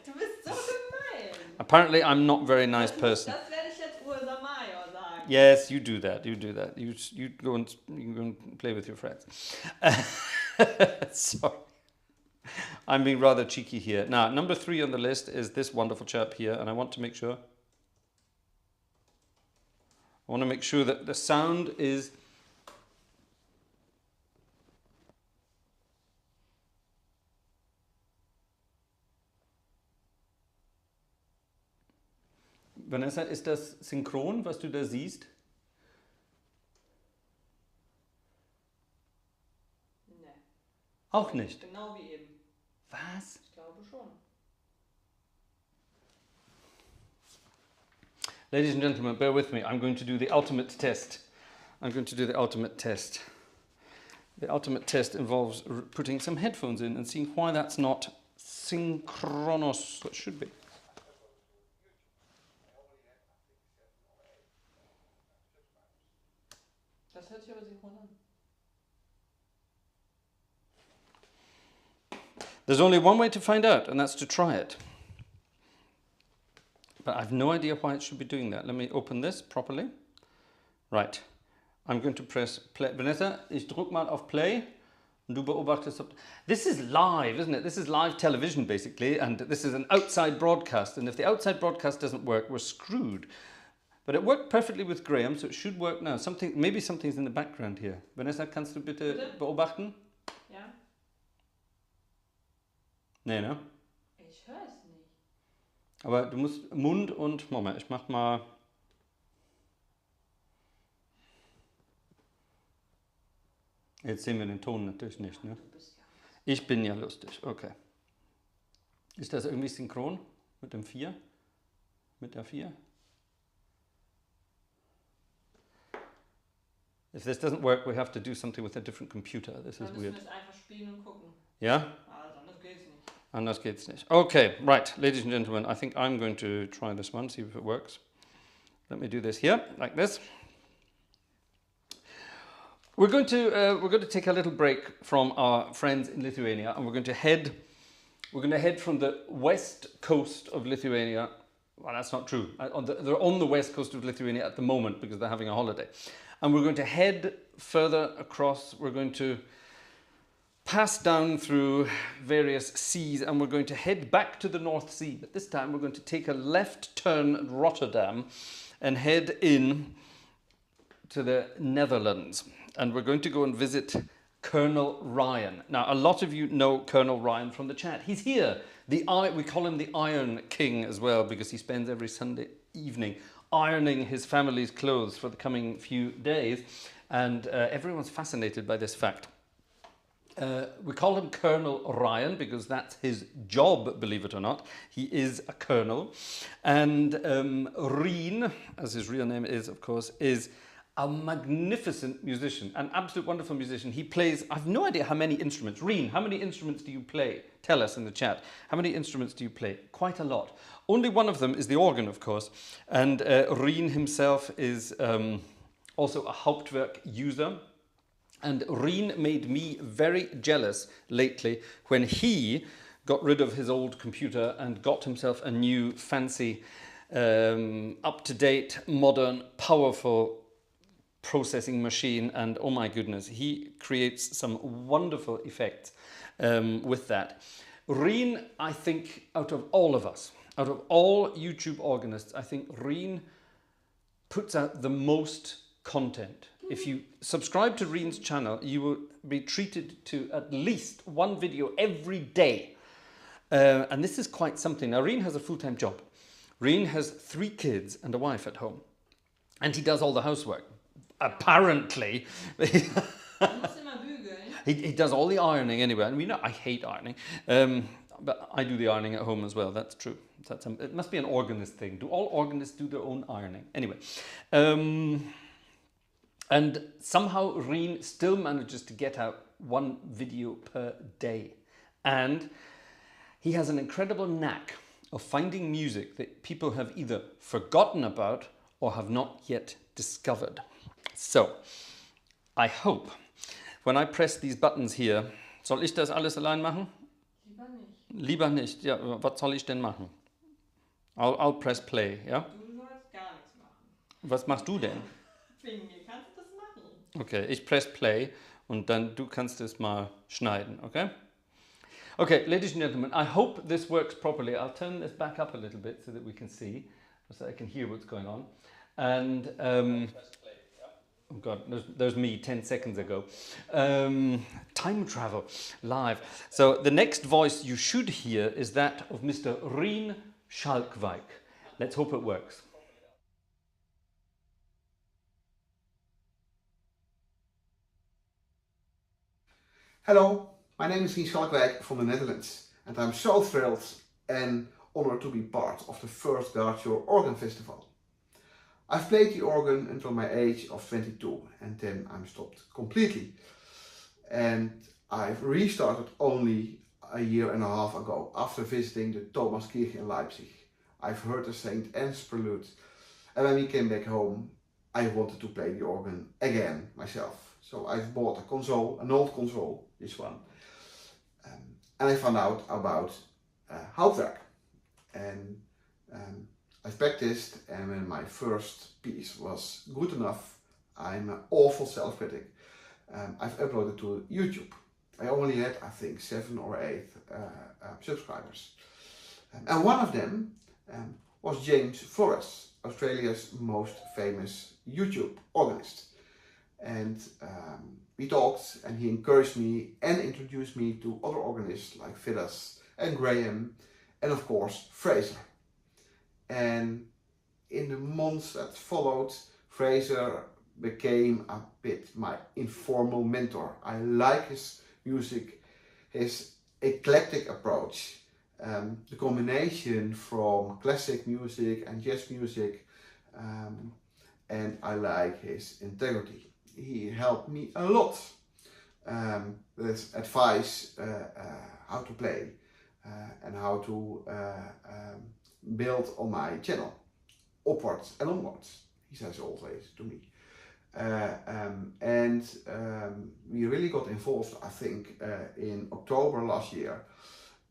Du bist so gemein. Apparently, I'm not a very nice person. Das werde ich jetzt Ursa Major sagen. Yes, you do that. You do that. You go and play with your friends. Sorry. I'm being rather cheeky here. Now, number 3 on the list is this wonderful chap here, and I want to make sure that the sound is Vanessa, ist das synchron, was du da siehst? Nee. Auch nicht. Genau wie eben. Was? Ich glaube schon. Ladies and gentlemen, bear with me. I'm going to do the ultimate test. I'm going to do the ultimate test. The ultimate test involves putting some headphones in and seeing why that's not synchronous. It should be. Das hört sich aber synchron an. There's only one way to find out, and that's to try it. But I've no idea why it should be doing that. Let me open this properly. Right. I'm going to press play. Vanessa, ich drück mal auf play. Und du beobachtest. This is live, isn't it? This is live television, basically. And this is an outside broadcast. And if the outside broadcast doesn't work, we're screwed. But it worked perfectly with Graham, so it should work now. Maybe something's in the background here. Vanessa, kannst du bitte beobachten? Ja? Nee, no? Ich höre es nicht. Aber du musst Mund und... Moment, ich mach mal... Jetzt sehen wir den Ton natürlich nicht, ne? Ich bin ja lustig, okay. Ist das irgendwie synchron mit dem 4? Mit der 4? If this doesn't work, we have to do something with a different computer. This is weird. Wir müssen einfach spielen und gucken. Ja? Also anders geht's nicht. Anders geht's nicht. Okay, right, ladies and gentlemen, I think I'm going to try this one, see if it works. Let me do this here, like this. We're going to take a little break from our friends in Lithuania, and we're going to head from the west coast of Lithuania. Well, that's not true. They're on the west coast of Lithuania at the moment because they're having a holiday. And we're going to head further across. We're going to pass down through various seas, and we're going to head back to the North Sea. But this time we're going to take a left turn at Rotterdam and head in to the Netherlands. And we're going to go and visit Colonel Ryan. Now, a lot of you know Colonel Ryan from the chat. He's here. We call him the Iron King as well because he spends every Sunday evening ironing his family's clothes for the coming few days. And everyone's fascinated by this fact. We call him Colonel Ryan because that's his job, believe it or not. He is a colonel. And Rien, as his real name is, of course, is a magnificent musician, an absolute wonderful musician. He plays, I've no idea how many instruments. Rien, how many instruments do you play? Tell us in the chat. How many instruments do you play? Quite a lot. Only one of them is the organ, of course. And Rien himself is also a Hauptwerk user. And Rien made me very jealous lately when he got rid of his old computer and got himself a new fancy, up-to-date, modern, powerful processing machine, and oh my goodness, he creates some wonderful effects with that. Rien, I think, out of all of us, out of all YouTube organists, I think Rien puts out the most content. If you subscribe to Rien's channel, you will be treated to at least one video every day. And this is quite something. Now, Rien has a full-time job. Rien has 3 kids and a wife at home. And he does all the housework. Apparently. He does all the ironing anyway. And we know I hate ironing. But I do the ironing at home as well. That's true. It must be an organist thing. Do all organists do their own ironing? Anyway. And somehow Rien still manages to get out 1 video per day. And he has an incredible knack of finding music that people have either forgotten about or have not yet discovered. So, I hope when I press these buttons here, soll ich das alles allein machen? Lieber nicht. Lieber nicht. Ja, was soll ich denn machen? I'll press play, ja? Du sollst gar nichts machen. Was machst du denn? Wegen mir kannst du das machen. Okay, ich press play und dann du kannst es mal schneiden, okay? Okay, ladies and gentlemen, I hope this works properly. I'll turn this back up a little bit so that we can see, so I can hear what's going on. And, oh God, there's me 10 seconds ago. Time travel, live. So the next voice you should hear is that of Mr. Rien Schalkwijk. Let's hope it works. Hello, my name is Rien Schalkwijk from the Netherlands, and I'm so thrilled and honored to be part of the first Gartshore organ festival. I've played the organ until my age of 22, and then I stopped completely. And I've restarted only a year and a half ago after visiting the Thomaskirche in Leipzig. I've heard the St. Anne's Prelude, and when we came back home, I wanted to play the organ again myself. So I've bought a console, an old console, this one, and I found out about Hauptwerk. And I've practiced, and when my first piece was good enough, I'm an awful self-critic, I've uploaded to YouTube. I only had, I think, 7 or 8 subscribers. And one of them was James Flores, Australia's most famous YouTube organist. And we talked, and he encouraged me and introduced me to other organists like Phyllis and Graham, and of course Fraser. and in the months that followed, Fraser became a bit my informal mentor. I like his music, his eclectic approach, the combination from classic music and jazz music, and I like his integrity. He helped me a lot with advice how to play and how to build on my channel, upwards and onwards, he says always to me. We really got involved, I think, in October last year,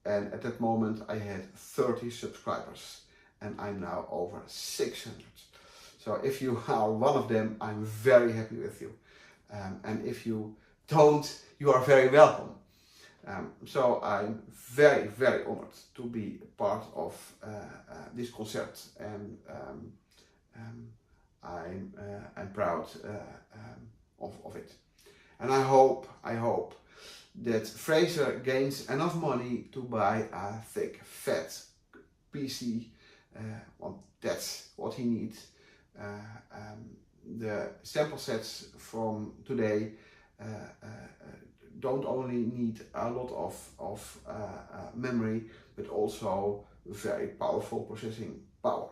and at that moment I had 30 subscribers and I'm now over 600. So if you are one of them, I'm very happy with you, and if you don't, you are very welcome. So I'm very, very honored to be part of this concert, and I'm proud of it. And I hope that Fraser gains enough money to buy a thick, fat PC. Well, that's what he needs. The sample sets from today don't only need a lot of memory, but also very powerful processing power.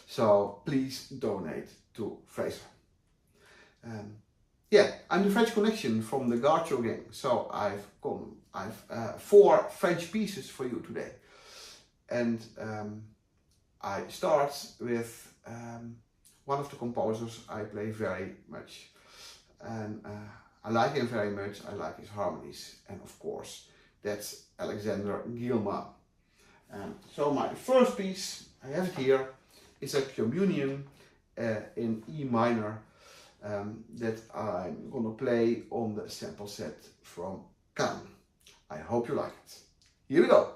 So please donate to Fraser. Yeah, I'm the French connection from the Gartshore gang. So I've 4 French pieces for you today, and I start with one of the composers I play very much, and I like him very much. I like his harmonies, and of course that's Alexander Guillemot. So my first piece, I have it here, is a communion in E minor that I'm gonna play on the sample set from Cannes. I hope you like it. Here we go.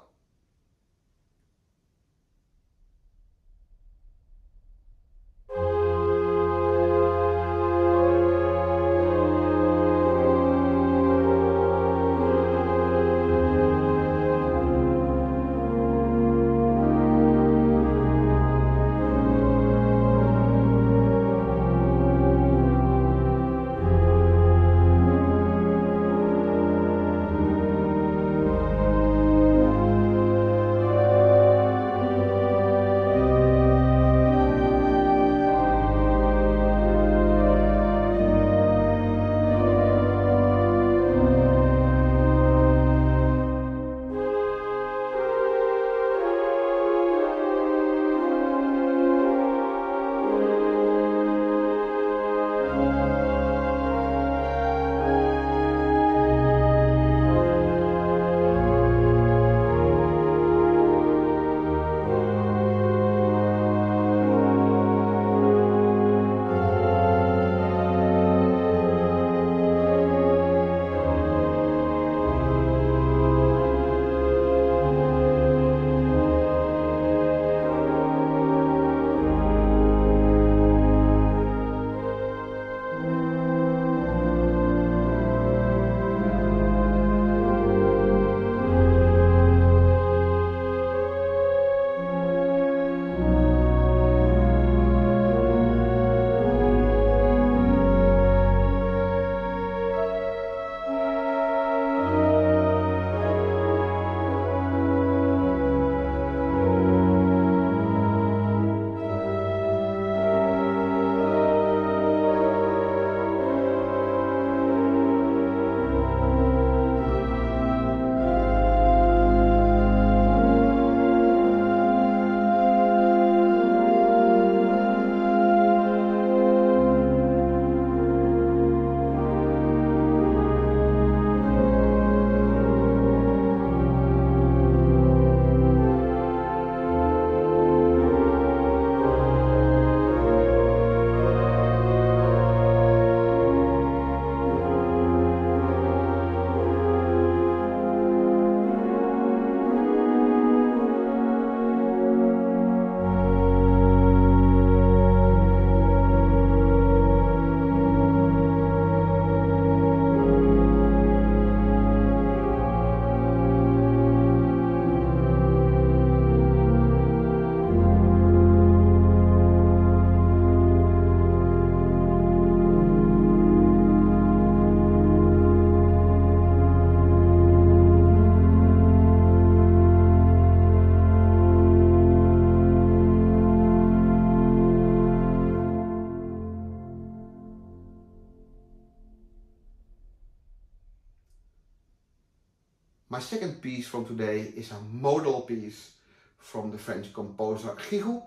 My second piece from today is a modal piece from the French composer Giroud.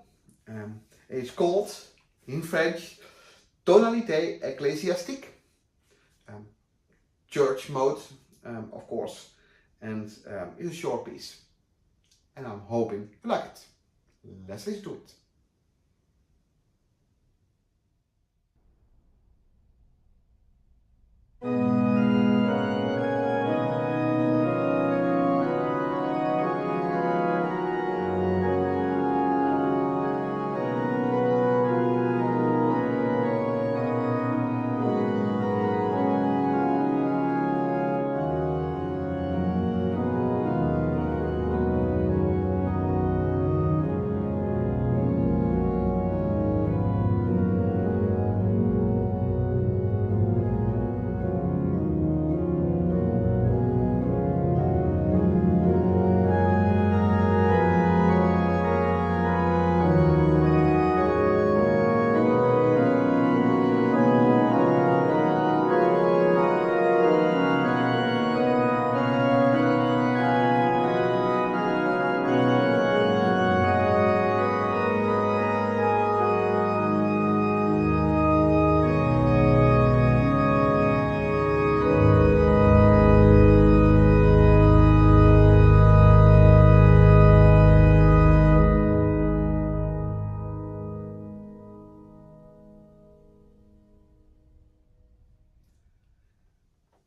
It's called, in French, Tonalité ecclésiastique, church mode, of course, and it's a short piece. And I'm hoping you like it. Let's listen to it.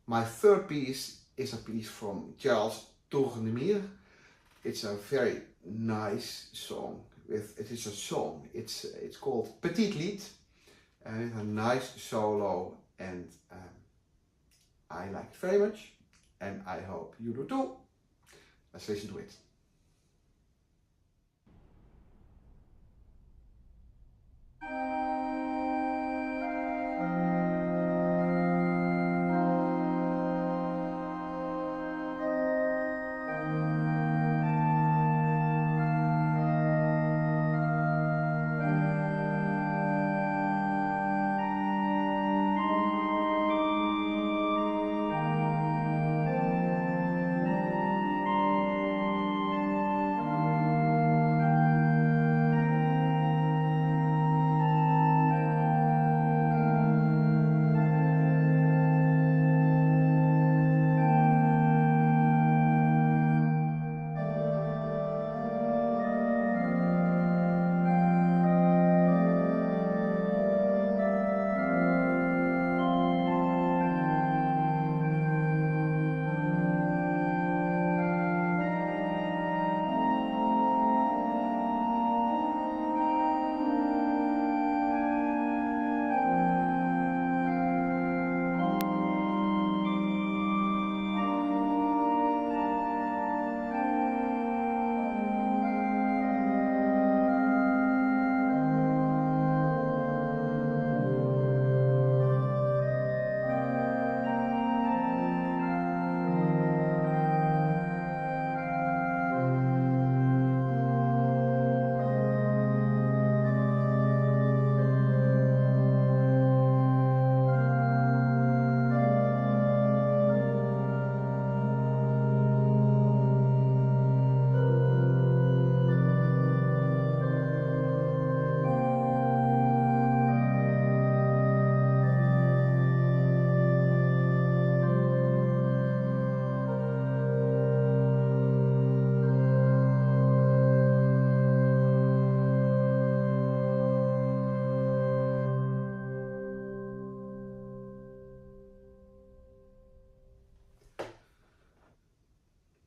My third piece is a piece from Charles Tournemire. It's a very nice song. It is a song. It's called Petit Lied. It's a nice solo, and I like it very much, and I hope you do too. Let's listen to it.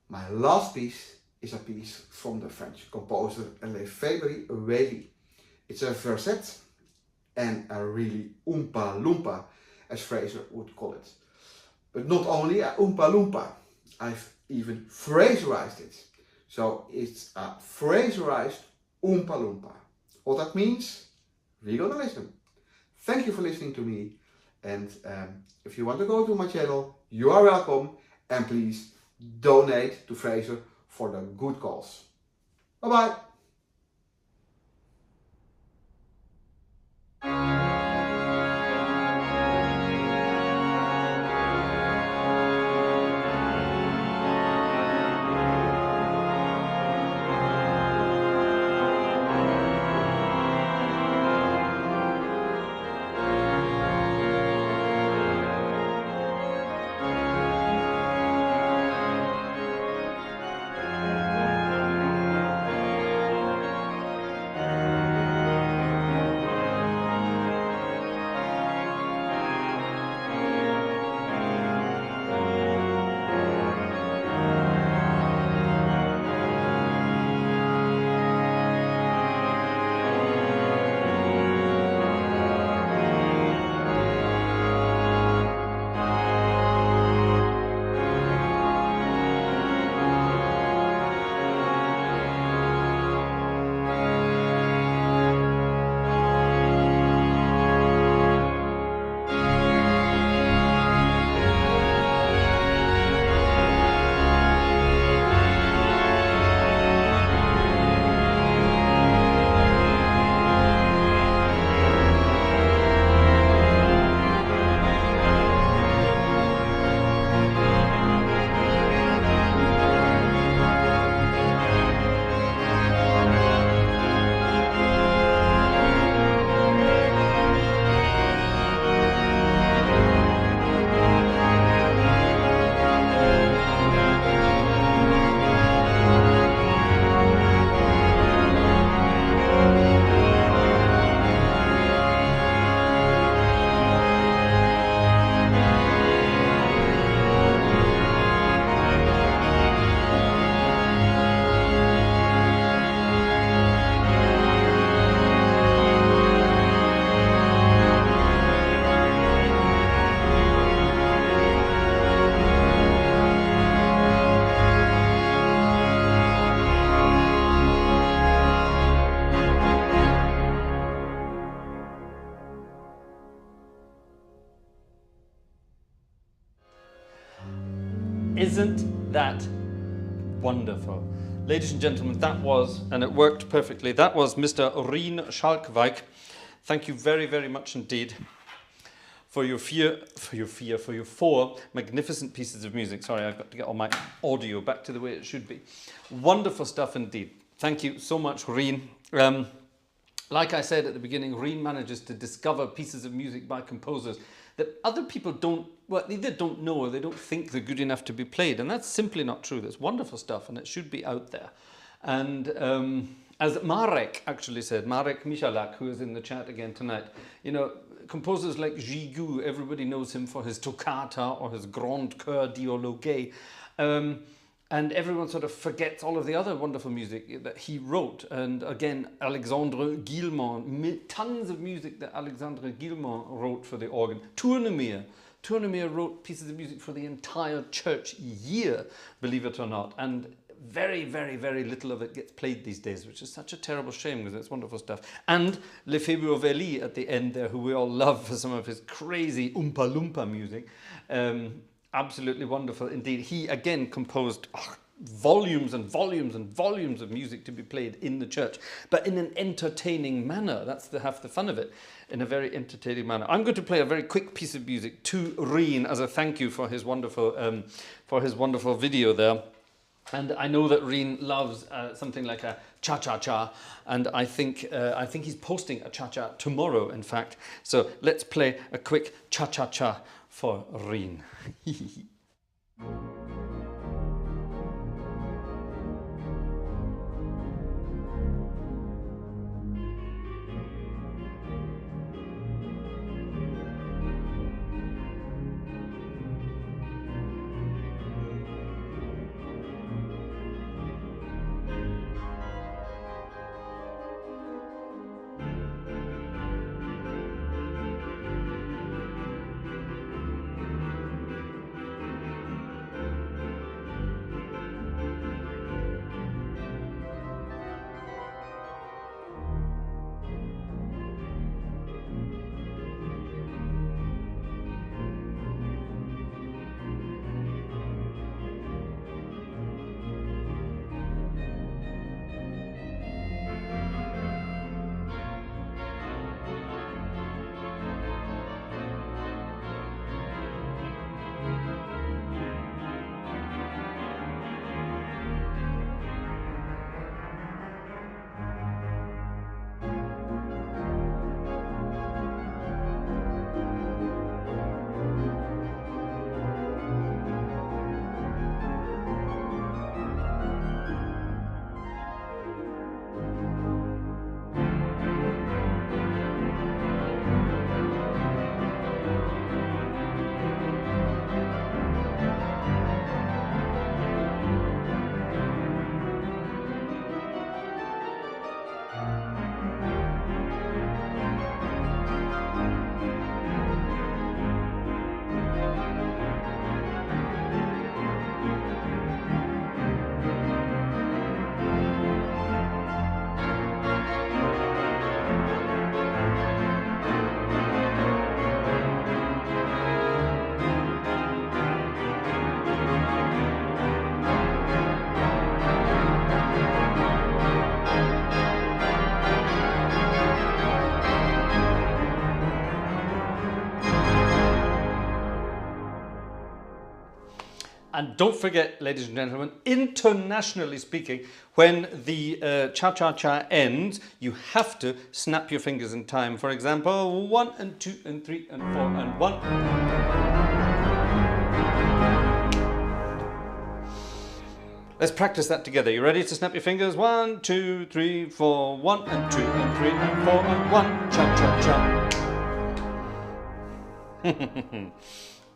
My last piece is a piece from the French composer Livestream. It's a versette and a really oompa loompa, as Fraser would call it. But not only a oompa loompa, I've even Fraserized it. So it's a Fraserized oompa loompa. What that means, we're gonna listen. Thank you for listening to me, and if you want to go to my channel, you are welcome, and please donate to Fraser for the good cause. Bye bye. Isn't that wonderful? Ladies and gentlemen, that was, and it worked perfectly, that was Mr. Rien Schalkwijk. Thank you very, very much indeed for your four magnificent pieces of music. Sorry, I've got to get all my audio back to the way it should be. Wonderful stuff indeed. Thank you so much, Rien. Like I said at the beginning, Rien manages to discover pieces of music by composers that other people don't, well, either don't know or they don't think they're good enough to be played. And that's simply not true. That's wonderful stuff and it should be out there. And as Marek actually said, Marek Michalak, who is in the chat again tonight, you know, composers like Gigoux, everybody knows him for his toccata or his Grand Chœur d'Horloge. And everyone sort of forgets all of the other wonderful music that he wrote. And again, Alexandre Guillemot, tons of music that Alexandre Guillemot wrote for the organ. Tournemire wrote pieces of music for the entire church year, believe it or not. And very, very, very little of it gets played these days, which is such a terrible shame because it's wonderful stuff. And Lefebvre Verly at the end there, who we all love for some of his crazy Oompa Loompa music. Absolutely wonderful indeed. He again composed volumes and volumes and volumes of music to be played in the church, but in an entertaining manner. That's half the fun of it, in a very entertaining manner. I'm going to play a very quick piece of music to Rien as a thank you for his wonderful video there. And I know that Rien loves something like a cha-cha-cha, and I think he's posting a cha-cha tomorrow, in fact. So let's play a quick cha-cha-cha for Rien. And don't forget, ladies and gentlemen, internationally speaking, when the cha-cha-cha ends, you have to snap your fingers in time. For example, 1 and 2 and 3 and 4 and 1. Let's practice that together. You ready to snap your fingers? 1, 2, 3, 4, 1 and 2 and 3 and 4 and 1. Cha-cha-cha.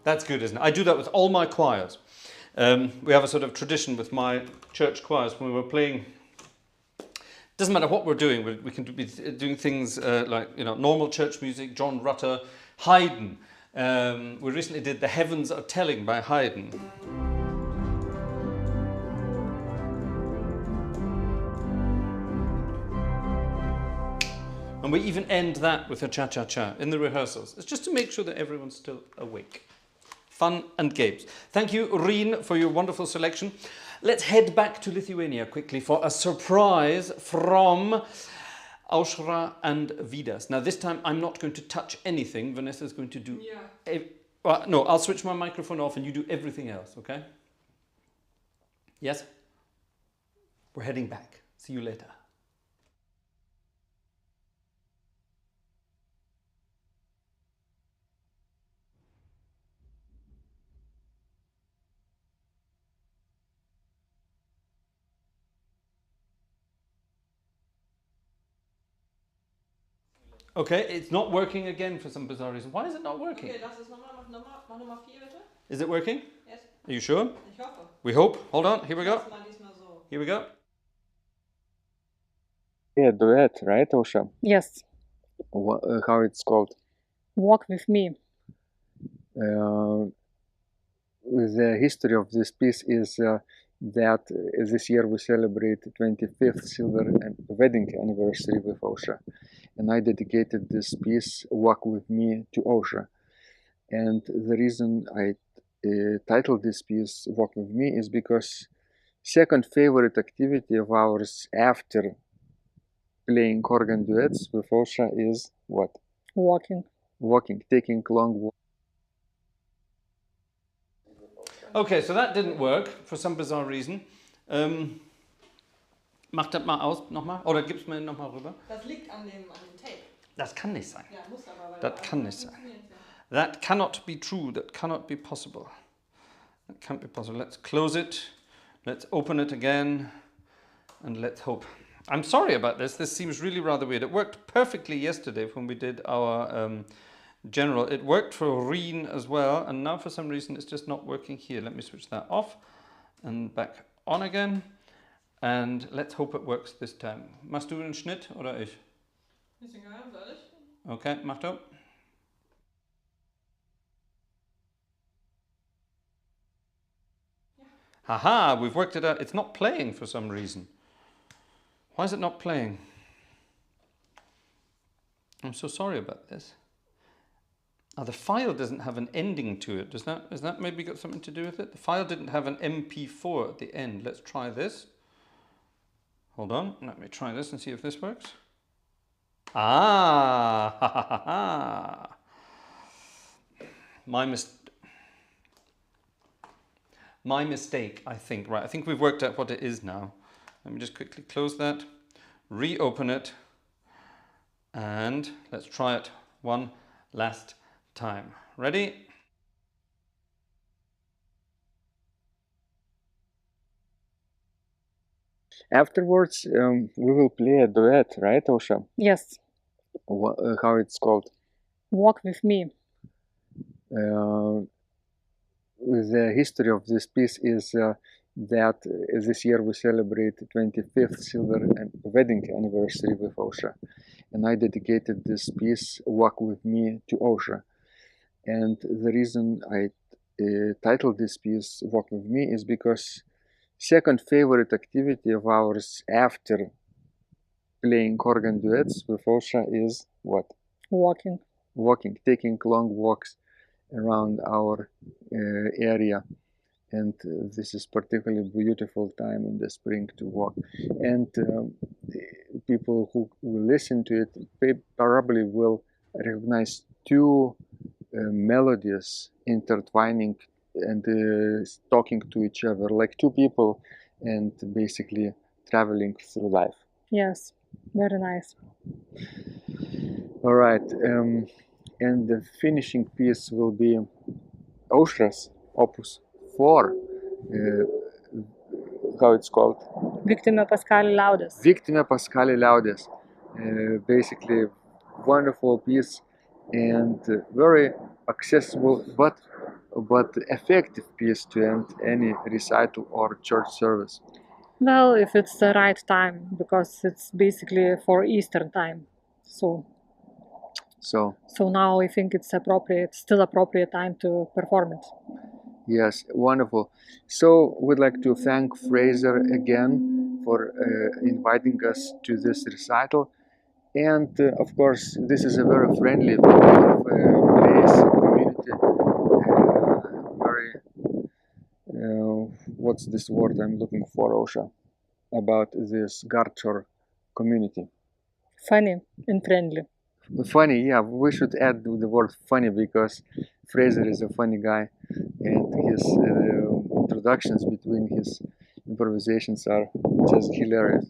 That's good, isn't it? I do that with all my choirs. We have a sort of tradition with my church choirs when we're playing. Doesn't matter what we're doing. We can be doing things like, you know, normal church music, John Rutter, Haydn. We recently did The Heavens Are Telling by Haydn. And we even end that with a cha-cha-cha in the rehearsals. It's just to make sure that everyone's still awake. fun and games. Thank you, Rien, for your wonderful selection. Let's head back to Lithuania quickly for a surprise from Aushra and Vidas. Now this time I'm not going to touch anything. Vanessa's going to do... no, I'll switch my microphone off and you do everything else, okay? Yes? We're heading back. See you later. Okay, it's not working again for some bizarre reason. Why is it not working? Okay, lass es nochmal, mach Nummer 4 bitte. Is it working? Yes. Are you sure? Ich hoffe. We hope. Hold on, here we go. Lass mal diesmal so. Here we go. Yeah, duet, right, Osha? Yes. How it's called? Walk with me. The history of this piece is that this year we celebrate 25th silver wedding anniversary with Osha, and I dedicated this piece "Walk with Me" to Osha. And the reason I titled this piece "Walk with Me" is because second favorite activity of ours after playing organ duets with Osha is what? Walking. Walking, taking long walks. Okay, so that didn't work for some bizarre reason. Mach das mal aus nochmal. Oder gib's mir nochmal rüber. Das liegt an dem Tape. Das kann nicht sein. Ja, muss aber, weil Das kann nicht sein. That cannot be true. That cannot be possible. That can't be possible. Let's close it. Let's open it again. And let's hope. I'm sorry about this. This seems really rather weird. It worked perfectly yesterday when we did our general. It worked for Rien as well. And now for some reason it's just not working here. Let me switch that off and back on again. And let's hope it works this time. Machst du den Schnitt oder ich? Ist egal, soll ich? Okay, mach du. Haha, we've worked it out. It's not playing for some reason. Why is it not playing? I'm so sorry about this. The file doesn't have an ending to it. Has that maybe got something to do with it? The file didn't have an MP4 at the end. Let's try this. Hold on, let me try this and see if this works. Ah, ha, ha, ha, ha. My mistake, I think. Right, I think we've worked out what it is now. Let me just quickly close that, reopen it, and let's try it one last time. Ready? Afterwards, we will play a duet, right, Osha? Yes. How it's called? Walk with me. The history of this piece is that this year we celebrate 25th silver wedding anniversary with Osha, and I dedicated this piece "Walk with Me" to Osha. And the reason I titled this piece "Walk with Me" is because second favorite activity of ours after playing organ duets with Osha is what? Walking. Walking, taking long walks around our area. And this is particularly beautiful time in the spring to walk. And people who will listen to it probably will recognize two melodies intertwining and talking to each other, like two people, and basically traveling through life. Yes, very nice. All right, and the finishing piece will be Aushra's Opus 4. How it's called? Victime Pascali Laudes. Victime Pascali Laudes. Basically, wonderful piece and very accessible but effective piece to end any recital or church service. Well, if it's the right time, because it's basically for Eastern time. So now I think it's still appropriate time to perform it. Yes, wonderful. So we'd like to thank Fraser again for inviting us to this recital. And of course, this is a very friendly place, community. what's this word I'm looking for, Osha, about this Gartshore community? Funny and friendly. Funny, yeah, we should add the word funny because Fraser is a funny guy, and his introductions between his improvisations are just hilarious.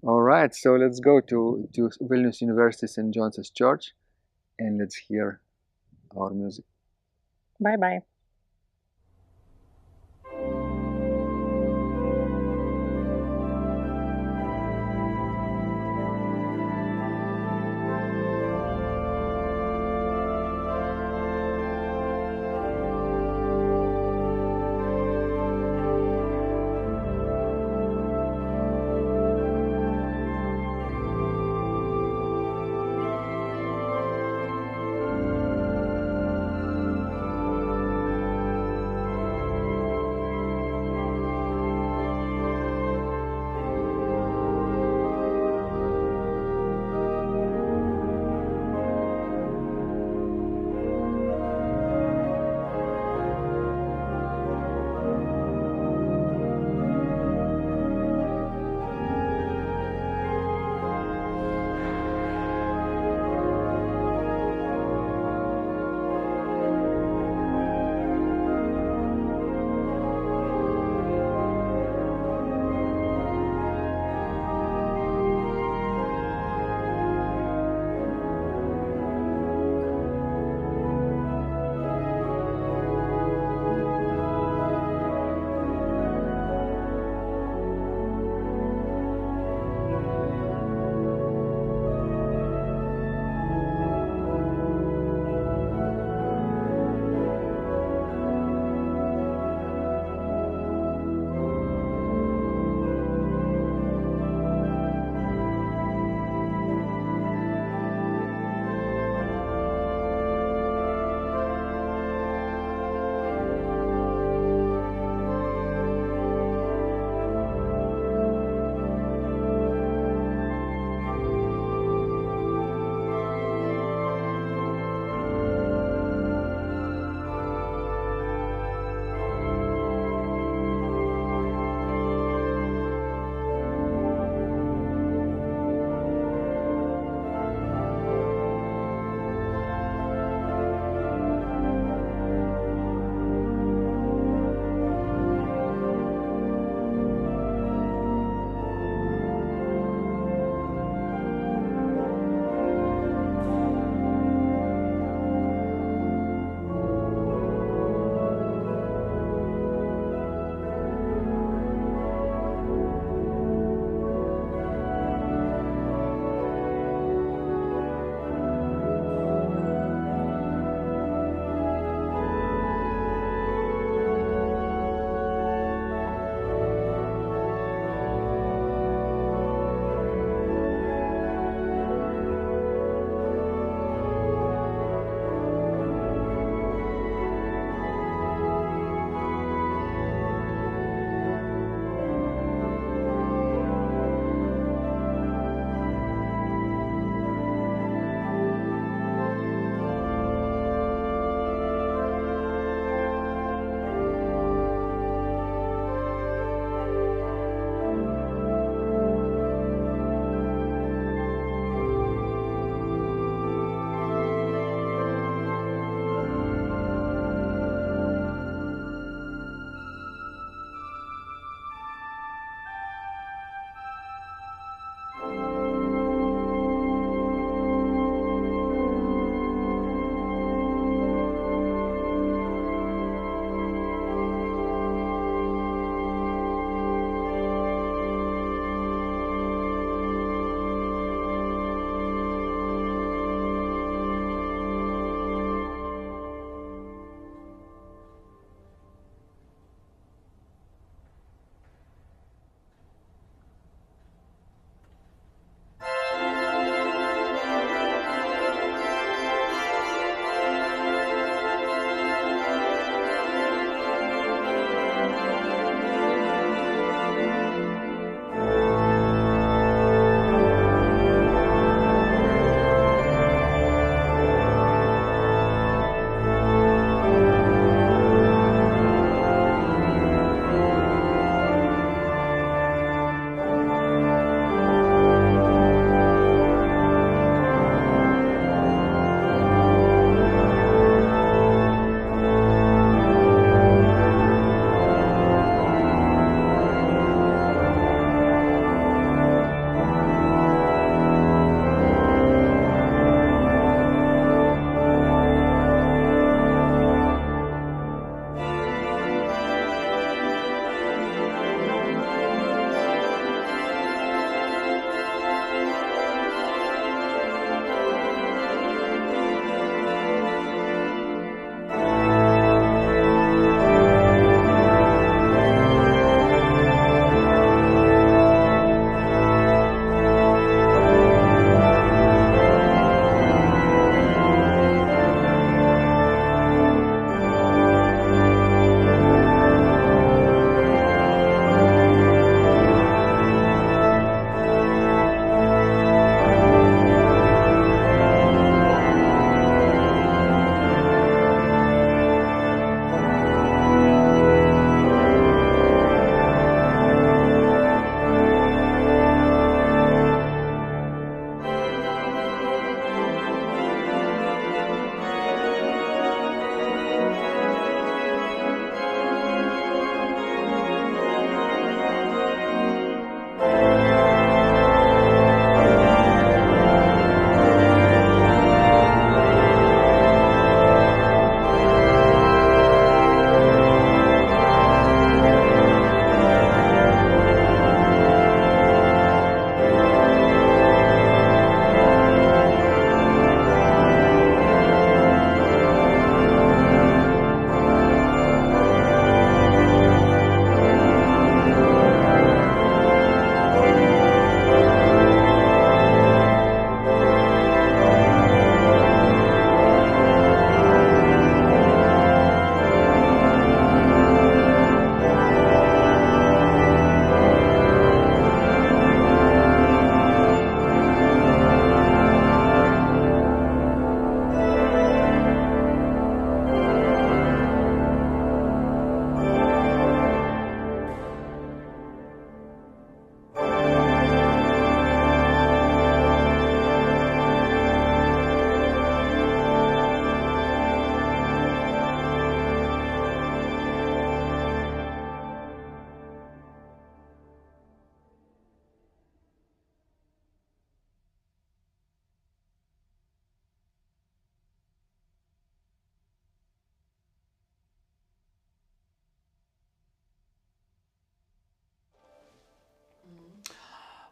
All right, so let's go to Vilnius University St. John's Church and let's hear our music. Bye bye.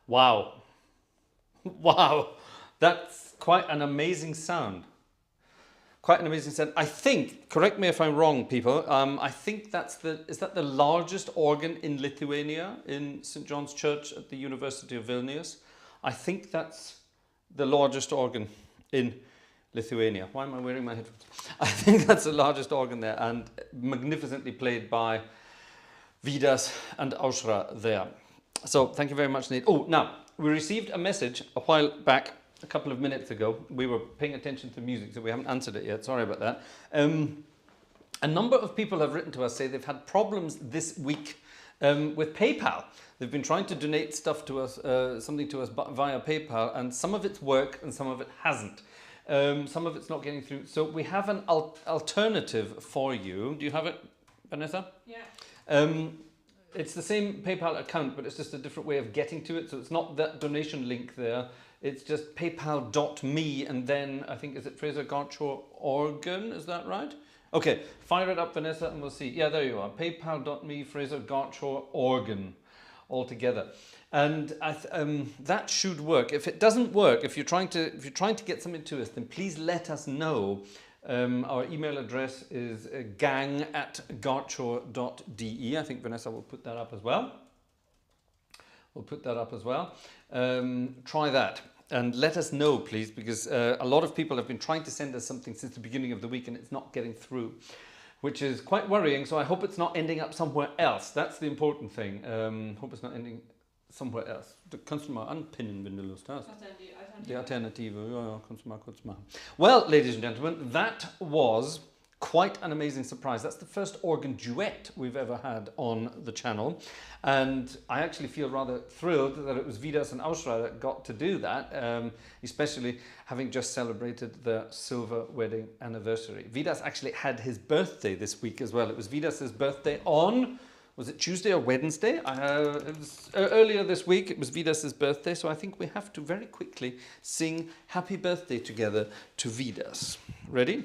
Wow. Wow. That's quite an amazing sound. Quite an amazing sound. I think, correct me if I'm wrong, people, I think is that the largest organ in Lithuania, in St. John's Church at the University of Vilnius? I think that's the largest organ in Lithuania. Why am I wearing my headphones? I think that's the largest organ there, and magnificently played by Vidas and Aushra there. So thank you very much, Nate. Oh, now, we received a message a while back, a couple of minutes ago. We were paying attention to music, so we haven't answered it yet. Sorry about that. A number of people have written to us, say they've had problems this week with PayPal. They've been trying to donate stuff to us, something to us via PayPal, and some of it's worked and some of it hasn't. Some of it's not getting through. So we have an alternative for you. Do you have it, Vanessa? Yeah. It's the same PayPal account, but it's just a different way of getting to it. So it's not that donation link there. It's just paypal.me, and then I think, is it Fraser Gartshore organ? Is that right? Okay, fire it up, Vanessa, and we'll see. Yeah, there you are. Paypal.me, Fraser Gartshore organ, all together. And that should work. If it doesn't work, if you're trying to get something to us, then please let us know. Our email address is gang@gartshore.de. I think Vanessa will put that up as well. Try that and let us know, please, because a lot of people have been trying to send us something since the beginning of the week and it's not getting through, which is quite worrying. So I hope it's not ending up somewhere else. That's the important thing. Hope it's not ending somewhere else. Du kannst du mal anpinnen, wenn du Lust hast. Die Alternative, ja, kannst du mal kurz machen. Well, ladies and gentlemen, that was quite an amazing surprise. That's the first organ duet we've ever had on the channel. And I actually feel rather thrilled that it was Vidas and Aushra that got to do that, especially having just celebrated the silver wedding anniversary. Vidas actually had his birthday this week as well. It was Vidas' birthday on, was it Tuesday or Wednesday? It was earlier this week. It was Vidas' birthday, so I think we have to very quickly sing happy birthday together to Vidas. Ready?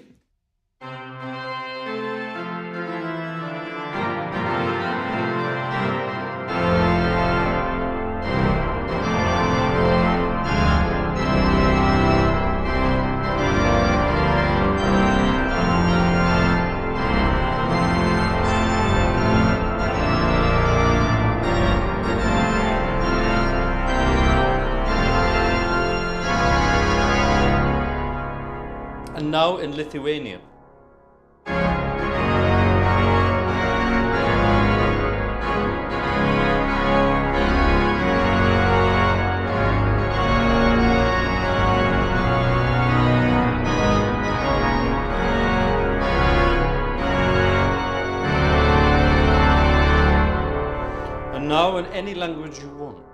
And now in Lithuanian. And now in any language you want.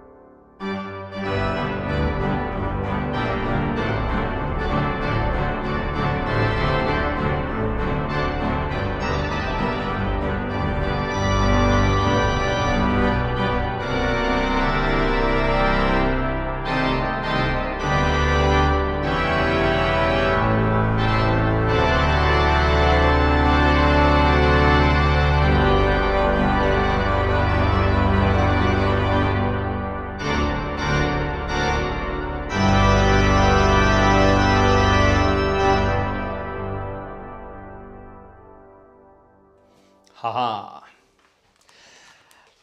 Haha.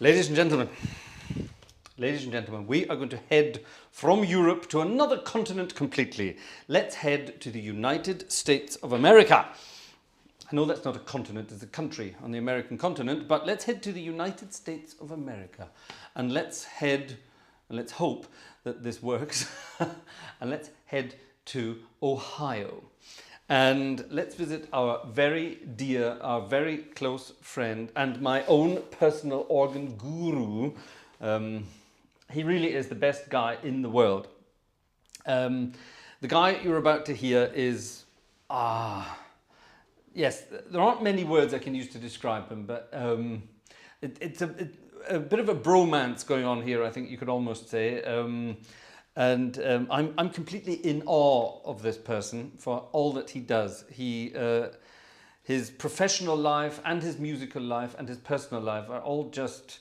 Ladies and gentlemen, we are going to head from Europe to another continent completely. Let's head to the United States of America. I know that's not a continent, it's a country on the American continent, but let's head to the United States of America. And let's head, and let's hope that this works, and let's head to Ohio. And let's visit our very dear, our very close friend, and my own personal organ guru. He really is the best guy in the world. The guy you're about to hear is, yes, there aren't many words I can use to describe him, but it's a bit of a bromance going on here, I think you could almost say. I'm completely in awe of this person for all that he does. His professional life and his musical life and his personal life are all just,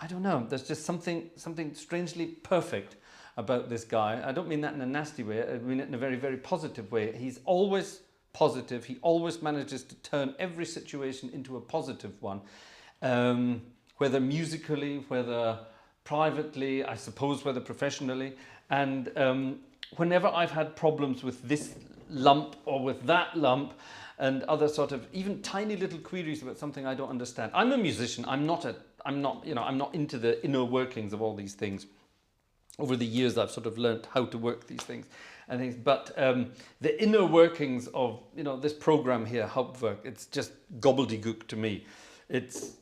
I don't know, there's just something strangely perfect about this guy. I don't mean that in a nasty way, I mean it in a very, very positive way. He's always positive, he always manages to turn every situation into a positive one, whether musically, whether privately, I suppose whether professionally. And whenever I've had problems with this lump or with that lump and other sort of even tiny little queries about something I don't understand. I'm a musician, I'm not into the inner workings of all these things. Over the years, I've sort of learned how to work these things and things. But the inner workings of this program here, Hauptwerk, it's just gobbledygook to me. It's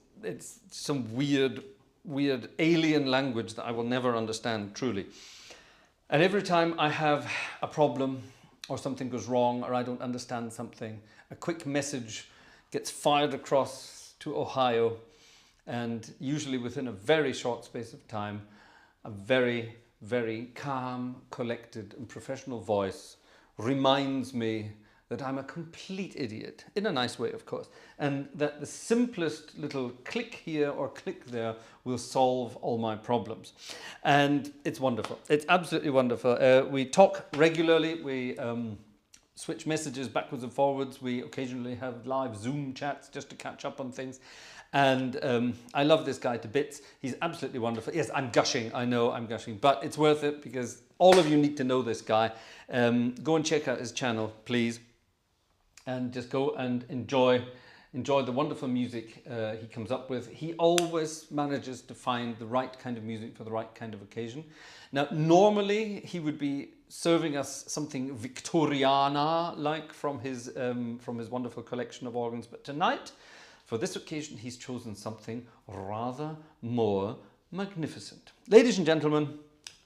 some weird alien language that I will never understand truly. And every time I have a problem or something goes wrong or I don't understand something, a quick message gets fired across to Ohio, and usually within a very short space of time, a very, very calm, collected and professional voice reminds me that I'm a complete idiot, in a nice way of course, and that the simplest little click here or click there will solve all my problems. And it's wonderful, it's absolutely wonderful. We talk regularly, we switch messages backwards and forwards, we occasionally have live Zoom chats just to catch up on things. And I love this guy to bits. He's absolutely wonderful. Yes, I'm gushing. I know I'm gushing, but it's worth it because all of you need to know this guy. Go and check out his channel, please, and just go and enjoy the wonderful music he comes up with. He always manages to find the right kind of music for the right kind of occasion. Now, normally he would be serving us something Victoriana-like from his wonderful collection of organs, but tonight, for this occasion, he's chosen something rather more magnificent. Ladies and gentlemen,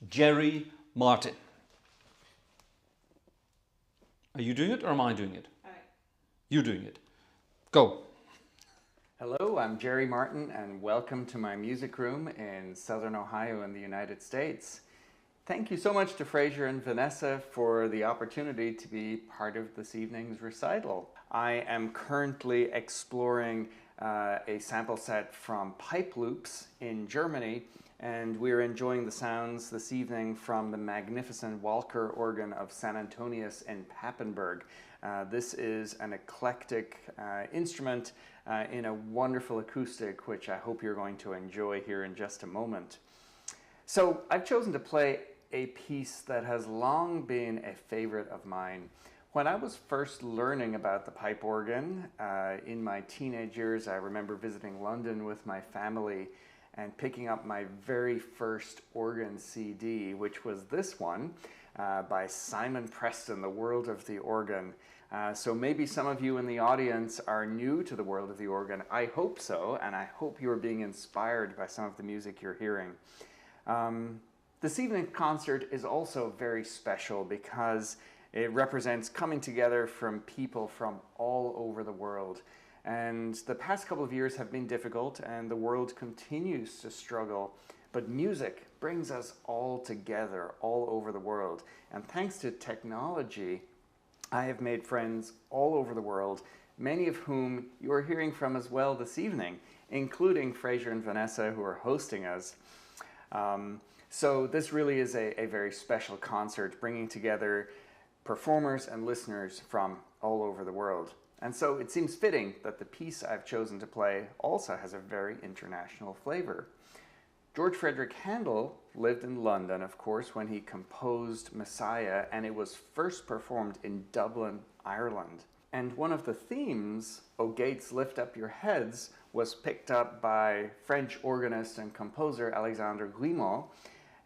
Jerry Martin. Are you doing it or am I doing it? All right. You're doing it. Go. Hello, I'm Jerry Martin and welcome to my music room in Southern Ohio in the United States. Thank you so much to Fraser and Vanessa for the opportunity to be part of this evening's recital. I am currently exploring a sample set from pipe loops in Germany, and we're enjoying the sounds this evening from the magnificent Walker organ of San Antonius in Papenburg. This is an eclectic instrument in a wonderful acoustic, which I hope you're going to enjoy here in just a moment. So I've chosen to play a piece that has long been a favorite of mine. When I was first learning about the pipe organ in my teenage years, I remember visiting London with my family and picking up my very first organ CD, which was this one by Simon Preston, The World of the Organ. So maybe some of you in the audience are new to the world of the organ. I hope so, and I hope you're being inspired by some of the music you're hearing. This evening's concert is also very special because it represents coming together from people from all over the world. And the past couple of years have been difficult and the world continues to struggle, but music brings us all together all over the world. And thanks to technology, I have made friends all over the world, many of whom you are hearing from as well this evening, including Fraser and Vanessa, who are hosting us. So this really is a very special concert, bringing together performers and listeners from all over the world. And so it seems fitting that the piece I've chosen to play also has a very international flavor. George Frederick Handel lived in London, of course, when he composed Messiah, and it was first performed in Dublin, Ireland. And one of the themes, O Gates, Lift Up Your Heads, was picked up by French organist and composer Alexandre Guillemot,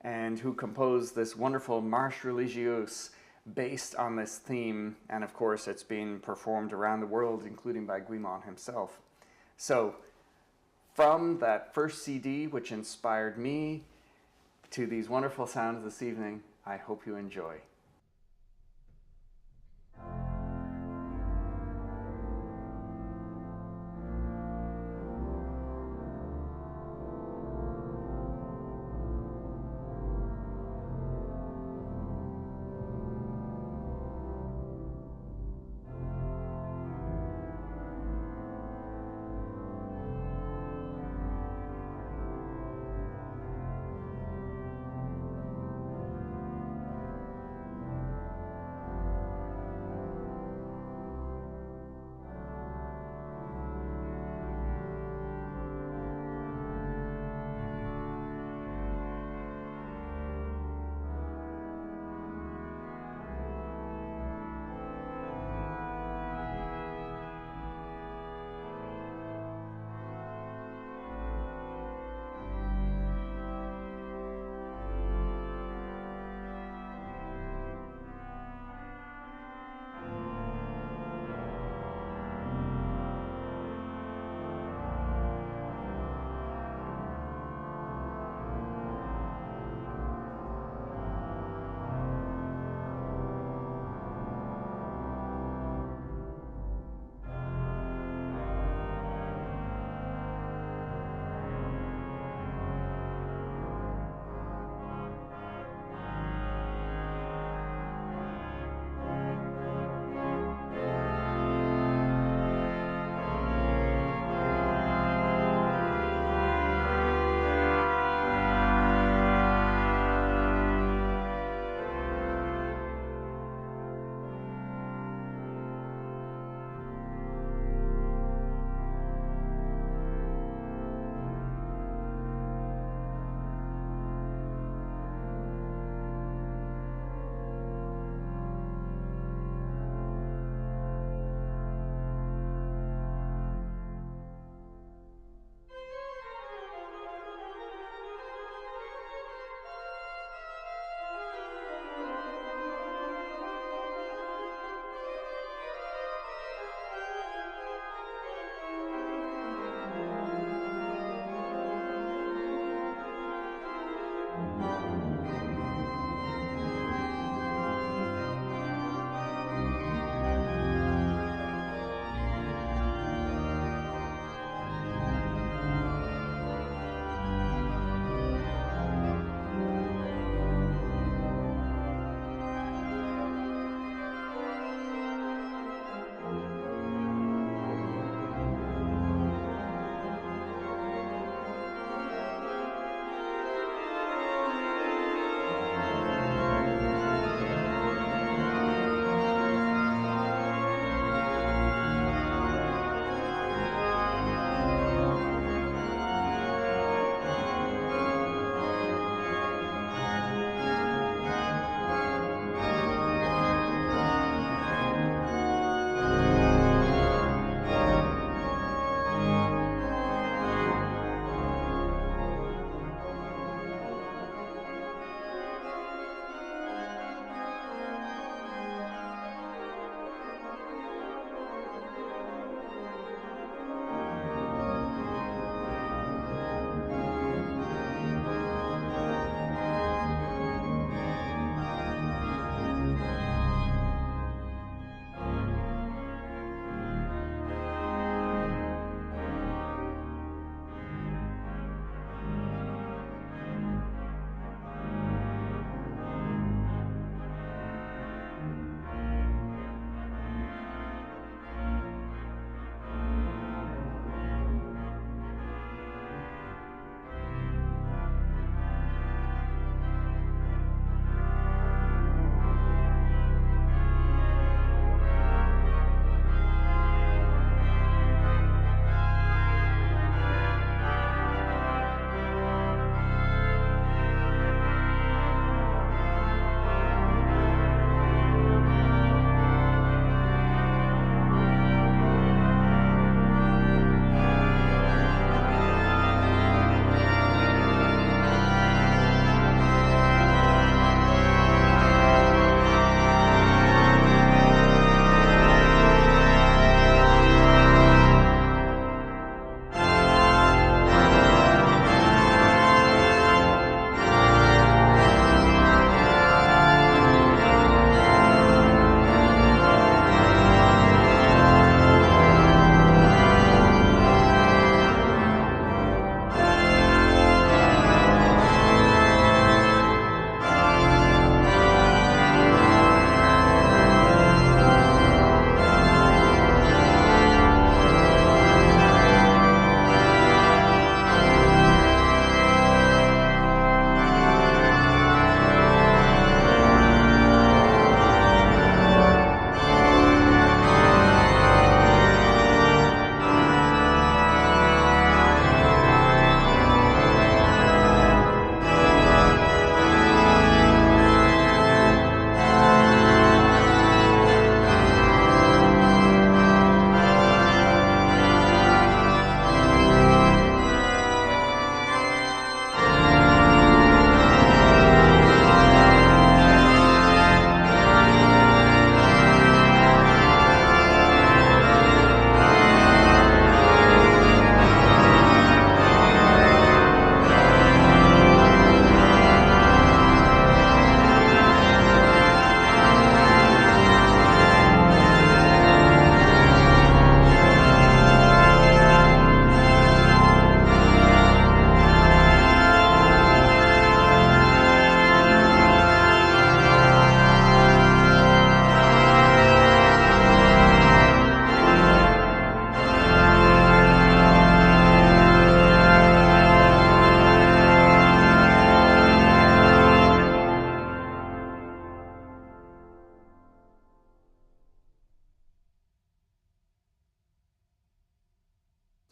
and who composed this wonderful Marche Religieuse based on this theme, and of course it's been performed around the world, including by Guillemot himself. So, from that first CD, which inspired me, to these wonderful sounds this evening, I hope you enjoy.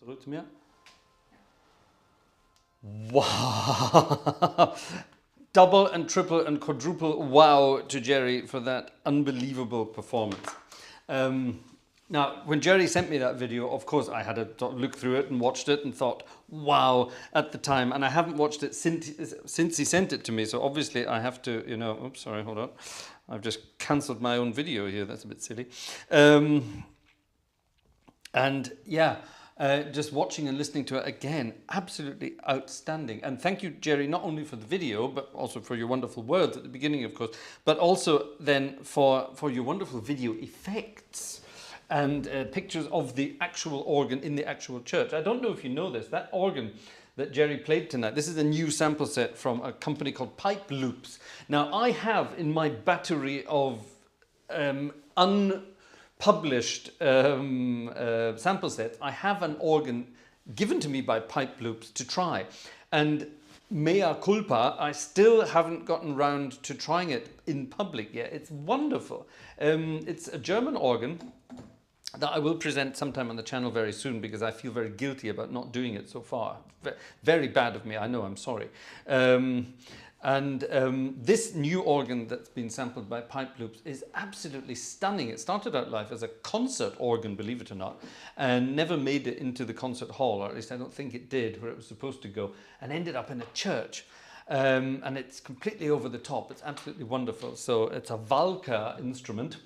Zurück zu mir. Wow. Double and triple and quadruple wow to Jerry for that unbelievable performance. Now, when Jerry sent me that video, of course, I had to look through it and watched it and thought, wow, at the time. And I haven't watched it since he sent it to me. So obviously I have to, you know, oops, sorry, hold on. I've just cancelled my own video here. That's a bit silly. And yeah, just watching and listening to it again, absolutely outstanding. And thank you, Jerry, not only for the video, but also for your wonderful words at the beginning, of course, but also then for your wonderful video effects and pictures of the actual organ in the actual church. I don't know if you know this, that organ that Jerry played tonight, this is a new sample set from a company called Pipe Loops. Now, I have in my battery of unpublished sample sets, I have an organ given to me by Pipe Loops to try. And mea culpa, I still haven't gotten round to trying it in public yet. It's wonderful. It's a German organ that I will present sometime on the channel very soon because I feel very guilty about not doing it so far. Very bad of me, I know, I'm sorry. This new organ that's been sampled by Pipe Loops is absolutely stunning. It started out life as a concert organ, believe it or not, and never made it into the concert hall, or at least I don't think it did, where it was supposed to go, and ended up in a church. And it's completely over the top. It's absolutely wonderful. So it's a Valka instrument.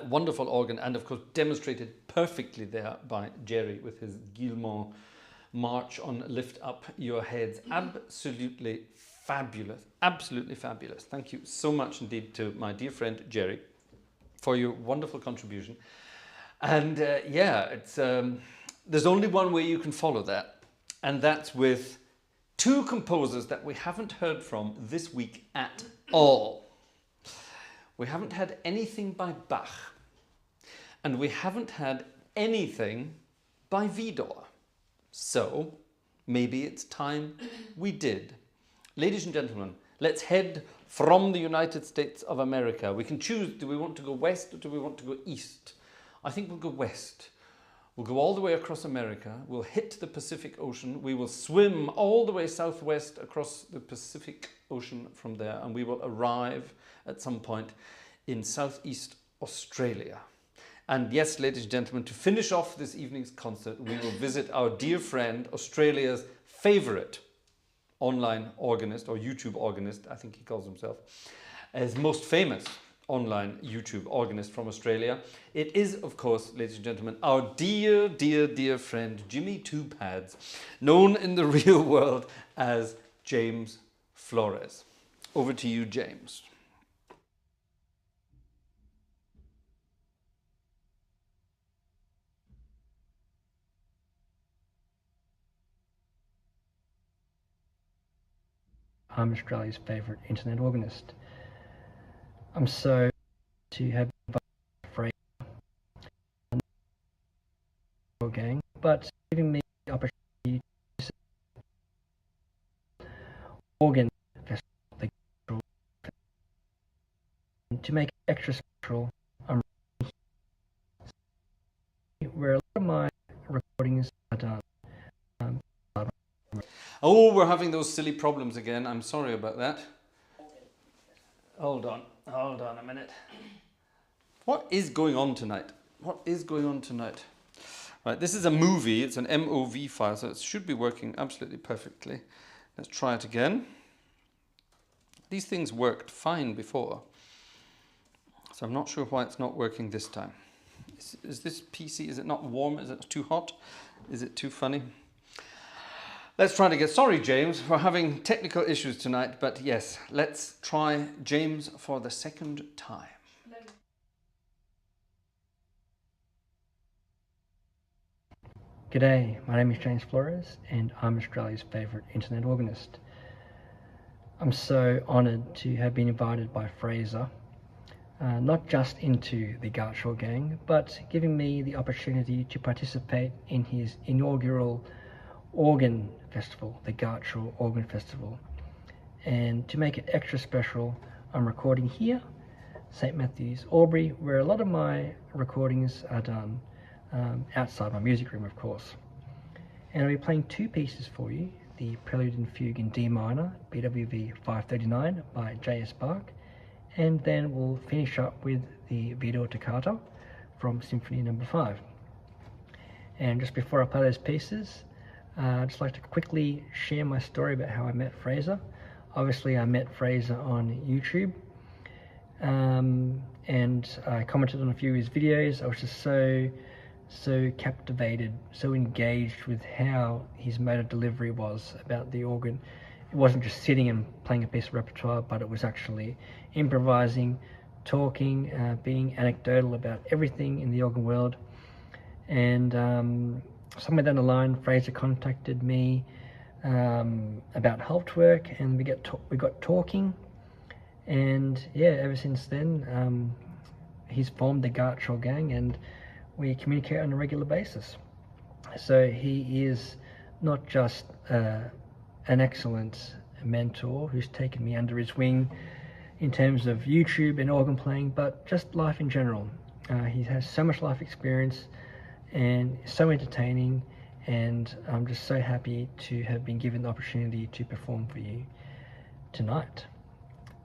Wonderful organ, and of course demonstrated perfectly there by Jerry with his Guillemot march on Lift Up Your Heads. Absolutely fabulous, absolutely fabulous. Thank you so much indeed to my dear friend Jerry for your wonderful contribution. And yeah, it's there's only one way you can follow that, and that's with two composers that we haven't heard from this week at all. We haven't had anything by Bach, and we haven't had anything by Widor. So maybe it's time we did. Ladies and gentlemen, let's head from the United States of America. We can choose, do we want to go west or do we want to go east? I think we'll go west. We'll go all the way across America. We'll hit the Pacific Ocean. We will swim all the way southwest across the Pacific Ocean from there, and we will arrive at some point in Southeast Australia. And yes, ladies and gentlemen, to finish off this evening's concert, we will visit our dear friend, Australia's favourite online organist, or YouTube organist, I think he calls himself, his most famous online YouTube organist from Australia. It is, of course, ladies and gentlemen, our dear, dear, dear friend, Jimmy Two Pads, known in the real world as James Flores. Over to you, James. I'm Australia's favourite internet organist. I'm so to have Fraser gang, but giving me the opportunity to organ festival, to make it extra special. I'm where a lot of my recordings are done. Oh, we're having those silly problems again. I'm sorry about that. Hold on a minute. What is going on tonight? What is going on tonight? Right, this is a movie. It's an MOV file, so it should be working absolutely perfectly. Let's try it again. These things worked fine before, so I'm not sure why it's not working this time. Is this PC, is it not warm? Is it too hot? Is it too funny? Let's try it again. Sorry, James, for having technical issues tonight, but yes, let's try James for the second time. G'day, my name is James Flores, and I'm Australia's favourite internet organist. I'm so honoured to have been invited by Fraser, not just into the Gartshore gang, but giving me the opportunity to participate in his inaugural organ festival, the Gartshore Organ Festival. And to make it extra special, I'm recording here, St. Matthew's, Albury, where a lot of my recordings are done. outside my music room, of course. And I'll be playing two pieces for you, the Prelude and Fugue in D minor, BWV 539 by J.S. Bach, and then we'll finish up with the Vido Toccata from Symphony No. 5. And just before I play those pieces, I'd just like to quickly share my story about how I met Fraser. Obviously, I met Fraser on YouTube, and I commented on a few of his videos. I was just so captivated, so engaged with how his mode of delivery was about the organ. It wasn't just sitting and playing a piece of repertoire, but it was actually improvising, talking, being anecdotal about everything in the organ world. And somewhere down the line, Fraser contacted me about Hauptwerk, and we got talking, and yeah, ever since then he's formed the Gartshore gang, and we communicate on a regular basis. So he is not just an excellent mentor who's taken me under his wing in terms of YouTube and organ playing, but just life in general. He has so much life experience and so entertaining, and I'm just so happy to have been given the opportunity to perform for you tonight.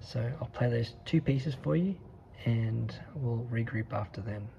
So I'll play those two pieces for you, and we'll regroup after then.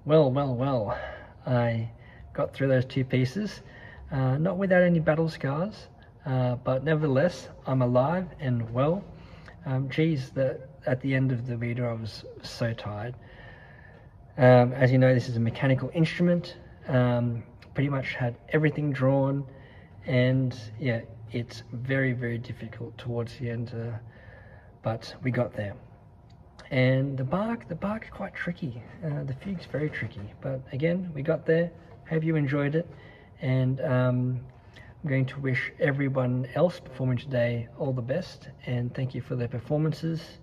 Well, I got through those 2 pieces, not without any battle scars, but nevertheless, I'm alive and well. Geez, at the end of the video, I was so tired. As you know, this is a mechanical instrument, pretty much had everything drawn, and yeah, it's very, very difficult towards the end, but we got there. And the bark is quite tricky. The fugue's very tricky, but again, we got there. Hope you enjoyed it, and I'm going to wish everyone else performing today all the best, and thank you for their performances.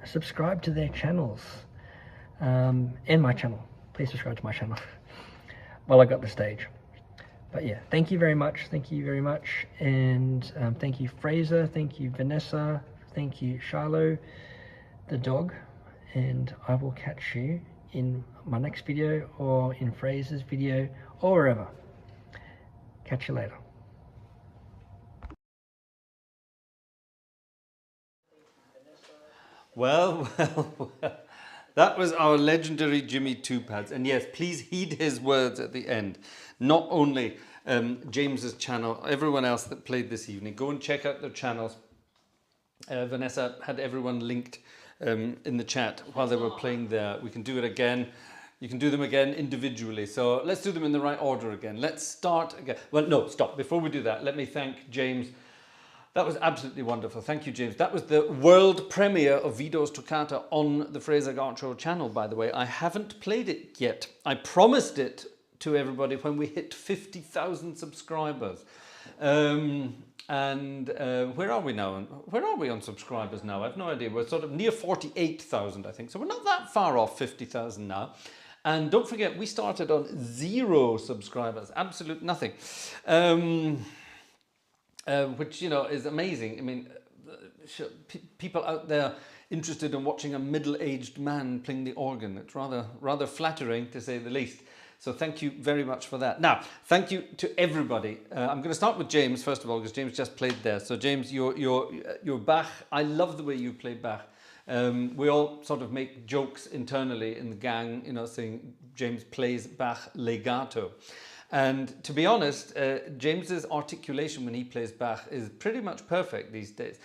Subscribe to their channels, and my channel. Please subscribe to my channel while I got the stage. But yeah, thank you very much, and thank you Fraser, thank you Vanessa, thank you Shiloh, the dog, and I will catch you in my next video or in Fraser's video or wherever. Catch you later. Well, that was our legendary Jimmy Two Pads, and yes, please heed his words at the end. Not only James's channel, everyone else that played this evening, go and check out their channels. Vanessa had everyone linked in the chat while they were playing there. We can do it again. You can do them again individually. So let's do them in the right order again. Let's start again. Well, no, stop. Before we do that, let me thank James. That was absolutely wonderful. Thank you, James. That was the world premiere of Vidos Toccata on the Fraser Gartshore channel, by the way. I haven't played it yet. I promised it to everybody when we hit 50,000 subscribers. Where are we now? Where are we on subscribers now? I have no idea. We're sort of near 48,000, I think. So we're not that far off 50,000 now. And don't forget, we started on 0 subscribers, absolute nothing. Which, you know, is amazing. I mean, people out there interested in watching a middle-aged man playing the organ. It's rather flattering, to say the least. So thank you very much for that. Now, thank you to everybody. I'm going to start with James, first of all, because James just played there. So James, your Bach, I love the way you play Bach. We all sort of make jokes internally in the gang, you know, saying James plays Bach legato. And to be honest, James's articulation when he plays Bach is pretty much perfect these days.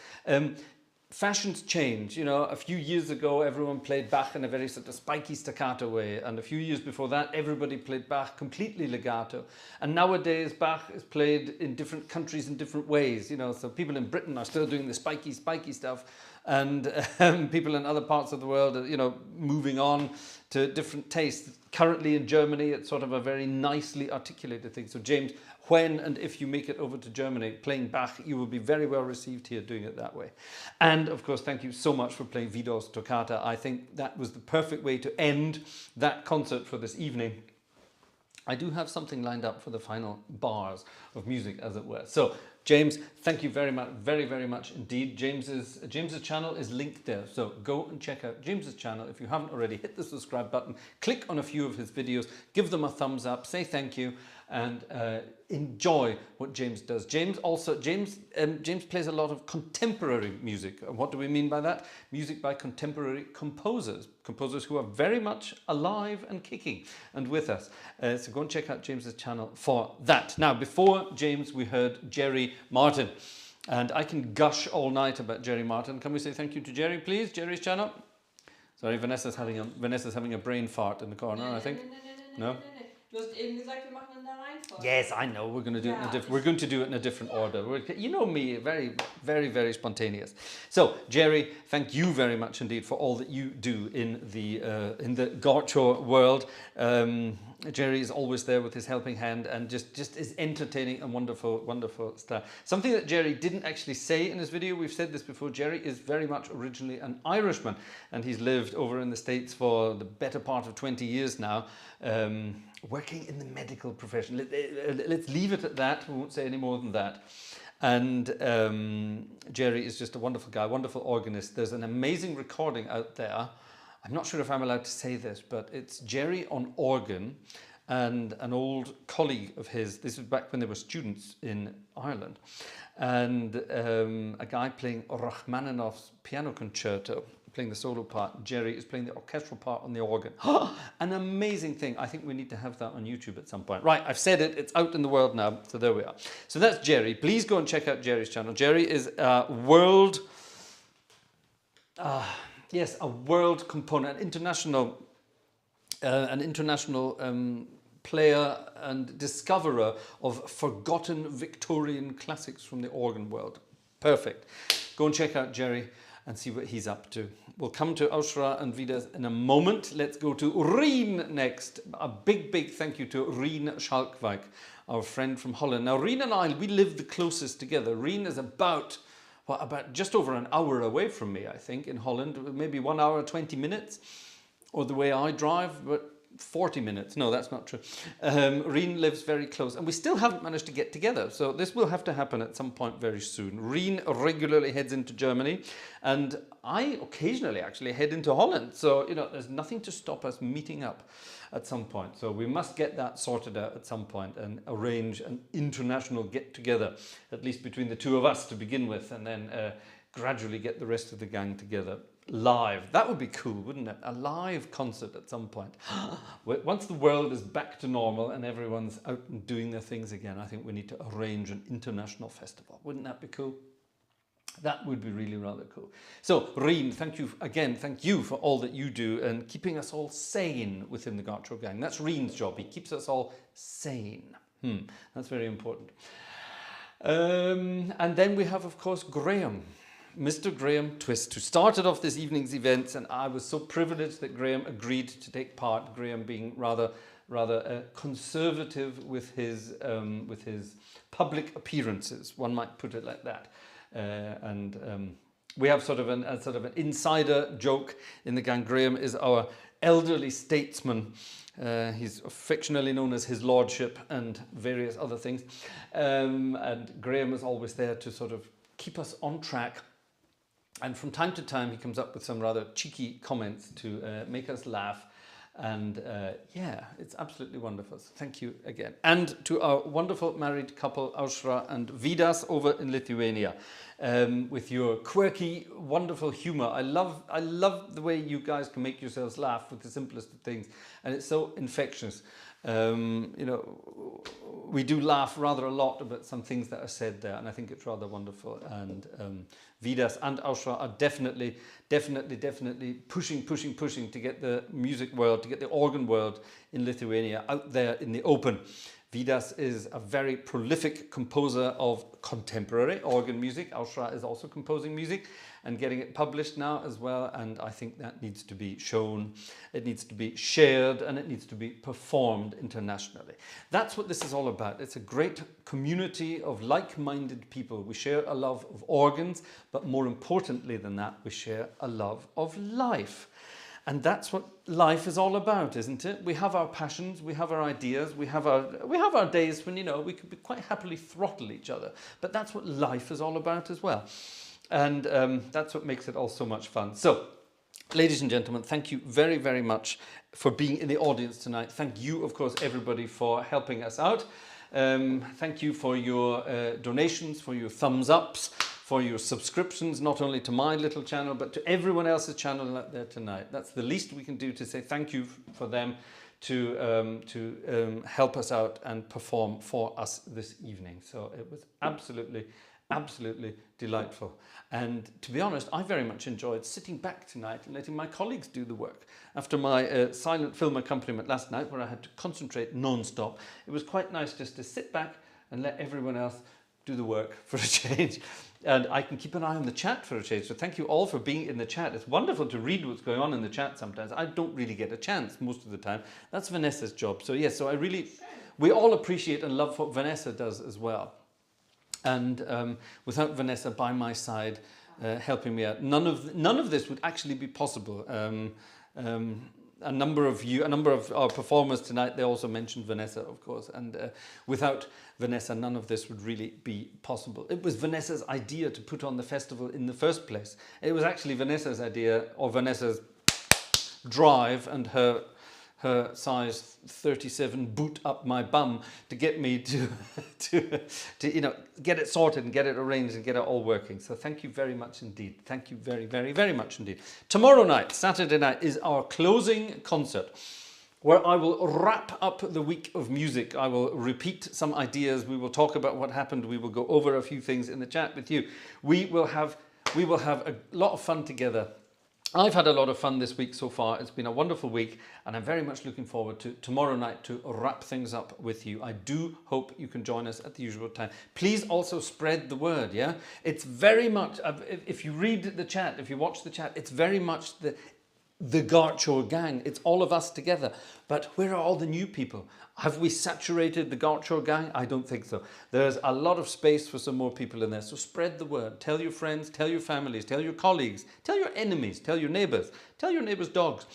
Fashions change, you know. A few years ago, everyone played Bach in a very sort of spiky staccato way, and a few years before that, everybody played Bach completely legato. And nowadays, Bach is played in different countries in different ways, you know. So people in Britain are still doing the spiky stuff, and people in other parts of the world are, you know, moving on to different tastes. Currently in Germany, it's sort of a very nicely articulated thing. So James, when and if you make it over to Germany playing Bach, you will be very well received here doing it that way. And of course, thank you so much for playing Vidos Toccata. I think that was the perfect way to end that concert for this evening. I do have something lined up for the final bars of music, as it were. So, James, thank you very much, very much indeed. James's channel is linked there, so go and check out James's channel. If you haven't already, hit the subscribe button, click on a few of his videos, give them a thumbs up, say thank you, and enjoy what James does. James plays a lot of contemporary music. And what do we mean by that? Music by contemporary composers who are very much alive and kicking and with us. So go and check out James's channel for that. Now, before James, we heard Jerry Martin, and I can gush all night about Jerry Martin. Can we say thank you to Jerry, please? Jerry's channel. Sorry, Vanessa's having a brain fart in the corner, I think. No? Du hast eben gesagt, wir machen in der Reihenfolge. Yes, I know. We're going to do it in a different. We're going to do it in a different order. You know me, very spontaneous. So, Jerry, thank you very much indeed for all that you do in the Gartshore world. Jerry is always there with his helping hand and just is entertaining and wonderful stuff. Something that Jerry didn't actually say in his video, we've said this before, Jerry is very much originally an Irishman, and he's lived over in the States for the better part of 20 years now, working in the medical profession. Let's leave it at that. We won't say any more than that. And Jerry is just a wonderful guy, wonderful organist. There's an amazing recording out there. I'm not sure if I'm allowed to say this, but it's Jerry on organ and an old colleague of his. This was back when they were students in Ireland. And a guy playing Rachmaninoff's piano playing the solo part. Jerry is playing the orchestral part on the organ. An amazing thing. I think we need to have that on YouTube at some point. Right, I've said it. It's out in the world now. So there we are. So that's Jerry. Please go and check out Jerry's channel. Jerry is a world component, an international player and discoverer of forgotten Victorian classics from the organ world. Perfect. Go and check out Jerry and see what he's up to. We'll come to Ausra and Vidas in a moment. Let's go to Rien next. A big thank you to Rien Schalkwijk, our friend from Holland. Now, Rien and I, we live the closest together. Rien is about just over an hour away from me, I think, in Holland. Maybe 1 hour, 20 minutes, or the way I drive, but 40 minutes. No, that's not true. Rien lives very close, and we still haven't managed to get together. So this will have to happen at some point very soon. Rien regularly heads into Germany, and I occasionally actually head into Holland. So, you know, there's nothing to stop us meeting up at some point. So we must get that sorted out at some point and arrange an international get-together, at least between the two of us to begin with, and then gradually get the rest of the gang together. Live. That would be cool, wouldn't it? A live concert at some point. Once the world is back to normal and everyone's out and doing their things again, I think we need to arrange an international festival. Wouldn't that be cool? That would be really rather cool. So, Rien, thank you again. Thank you for all that you do and keeping us all sane within the Gartshore gang. That's Rien's job. He keeps us all sane. That's very important. And then we have, of course, Graham. Mr. Graham Twist, who started off this evening's events, and I was so privileged that Graham agreed to take part. Graham being rather conservative with his public appearances, one might put it like that. We have sort of an insider joke in the gang. Graham is our elderly statesman. He's affectionately known as His Lordship and various other things. And Graham is always there to sort of keep us on track. And from time to time, he comes up with some rather cheeky comments to make us laugh. And yeah, it's absolutely wonderful. So thank you again. And to our wonderful married couple, Ausra and Vidas over in Lithuania, with your quirky, wonderful humor. I love the way you guys can make yourselves laugh with the simplest of things. And it's so infectious. You know, we do laugh rather a lot about some things that are said there, and I think it's rather wonderful. And Vidas and Ausra are definitely pushing to get the music world, to get the organ world in Lithuania out there in the open. Vidas is a very prolific composer of contemporary organ music. Ausra is also composing music and getting it published now as well. And I think that needs to be shown, it needs to be shared, and it needs to be performed internationally. That's what this is all about. It's a great community of like-minded people. We share a love of organs, but more importantly than that, we share a love of life. And that's what life is all about, isn't it? We have our passions, we have our ideas, we have our days when, you know, we could quite happily throttle each other. But that's what life is all about as well. And that's what makes it all so much fun. So, ladies and gentlemen, thank you very, very much for being in the audience tonight. Thank you, of course, everybody, for helping us out. Thank you for your donations, for your thumbs ups, for your subscriptions, not only to my little channel, but to everyone else's channel out there tonight. That's the least we can do to say thank you for them to help us out and perform for us this evening. So it was absolutely delightful. And to be honest, I very much enjoyed sitting back tonight and letting my colleagues do the work. After my silent film accompaniment last night, where I had to concentrate non-stop, it was quite nice just to sit back and let everyone else do the work for a change. And I can keep an eye on the chat for a change. So thank you all for being in the chat. It's wonderful to read what's going on in the chat sometimes. I don't really get a chance most of the time. That's Vanessa's job. So yes, so we all appreciate and love what Vanessa does as well. And without Vanessa by my side helping me out, none of this would actually be possible. A number of our performers tonight, they also mentioned Vanessa, of course, and without Vanessa, none of this would really be possible. It was Vanessa's idea to put on the festival in the first place. It was actually Vanessa's idea, or Vanessa's drive, and her her size 37 boot up my bum to get me to get it sorted and get it arranged and get it all working. So thank you very much indeed. Thank you very, very, very much indeed. Tomorrow night, Saturday night, is our closing concert, where I will wrap up the week of music. I will repeat some ideas. We will talk about what happened. We will go over a few things in the chat with you. We will have a lot of fun together. I've had a lot of fun this week so far. It's been a wonderful week, and I'm very much looking forward to tomorrow night to wrap things up with you. I do hope you can join us at the usual time. Please also spread the word, yeah? It's very much, if you read the chat, if you watch the chat, it's very much the Gartshore gang. It's all of us together. But where are all the new people? Have we saturated the Gartshore gang? I don't think so. There's a lot of space for some more people in there. So spread the word. Tell your friends, tell your families, tell your colleagues, tell your enemies, tell your neighbours dogs.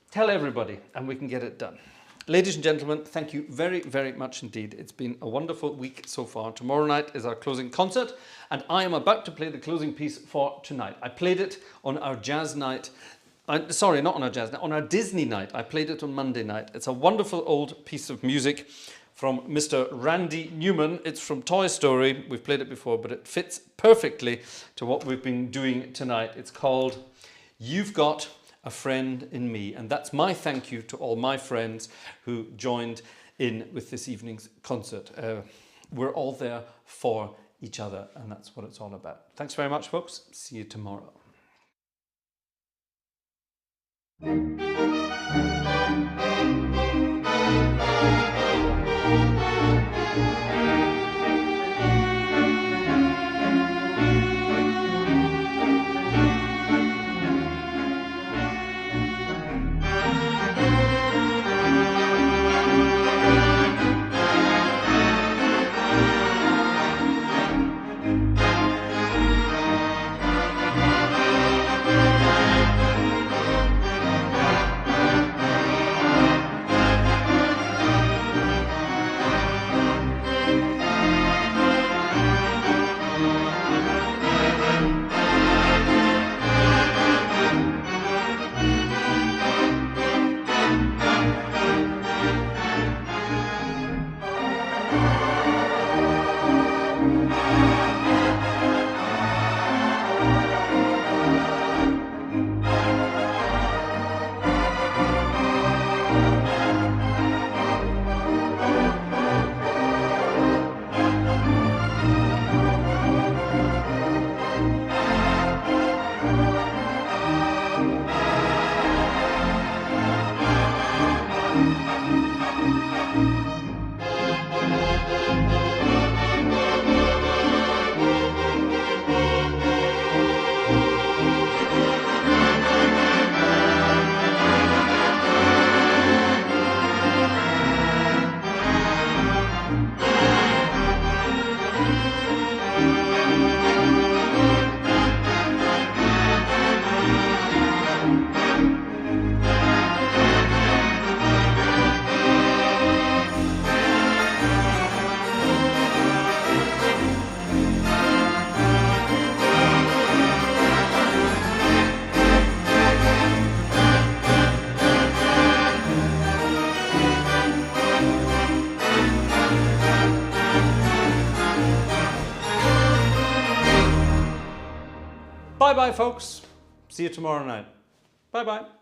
Tell everybody, and we can get it done. Ladies and gentlemen, thank you very, very much indeed. It's been a wonderful week so far. Tomorrow night is our closing concert, and I am about to play the closing piece for tonight. I played it on our jazz night. Sorry, not on our jazz night, on our Disney night. I played it on Monday night. It's a wonderful old piece of music from Mr. Randy Newman. It's from Toy Story. We've played it before, but it fits perfectly to what we've been doing tonight. It's called You've Got a Friend in Me. And that's my thank you to all my friends who joined in with this evening's concert. We're all there for each other, and that's what it's all about. Thanks very much, folks. See you tomorrow. Bye-bye, folks. See you tomorrow night. Bye-bye.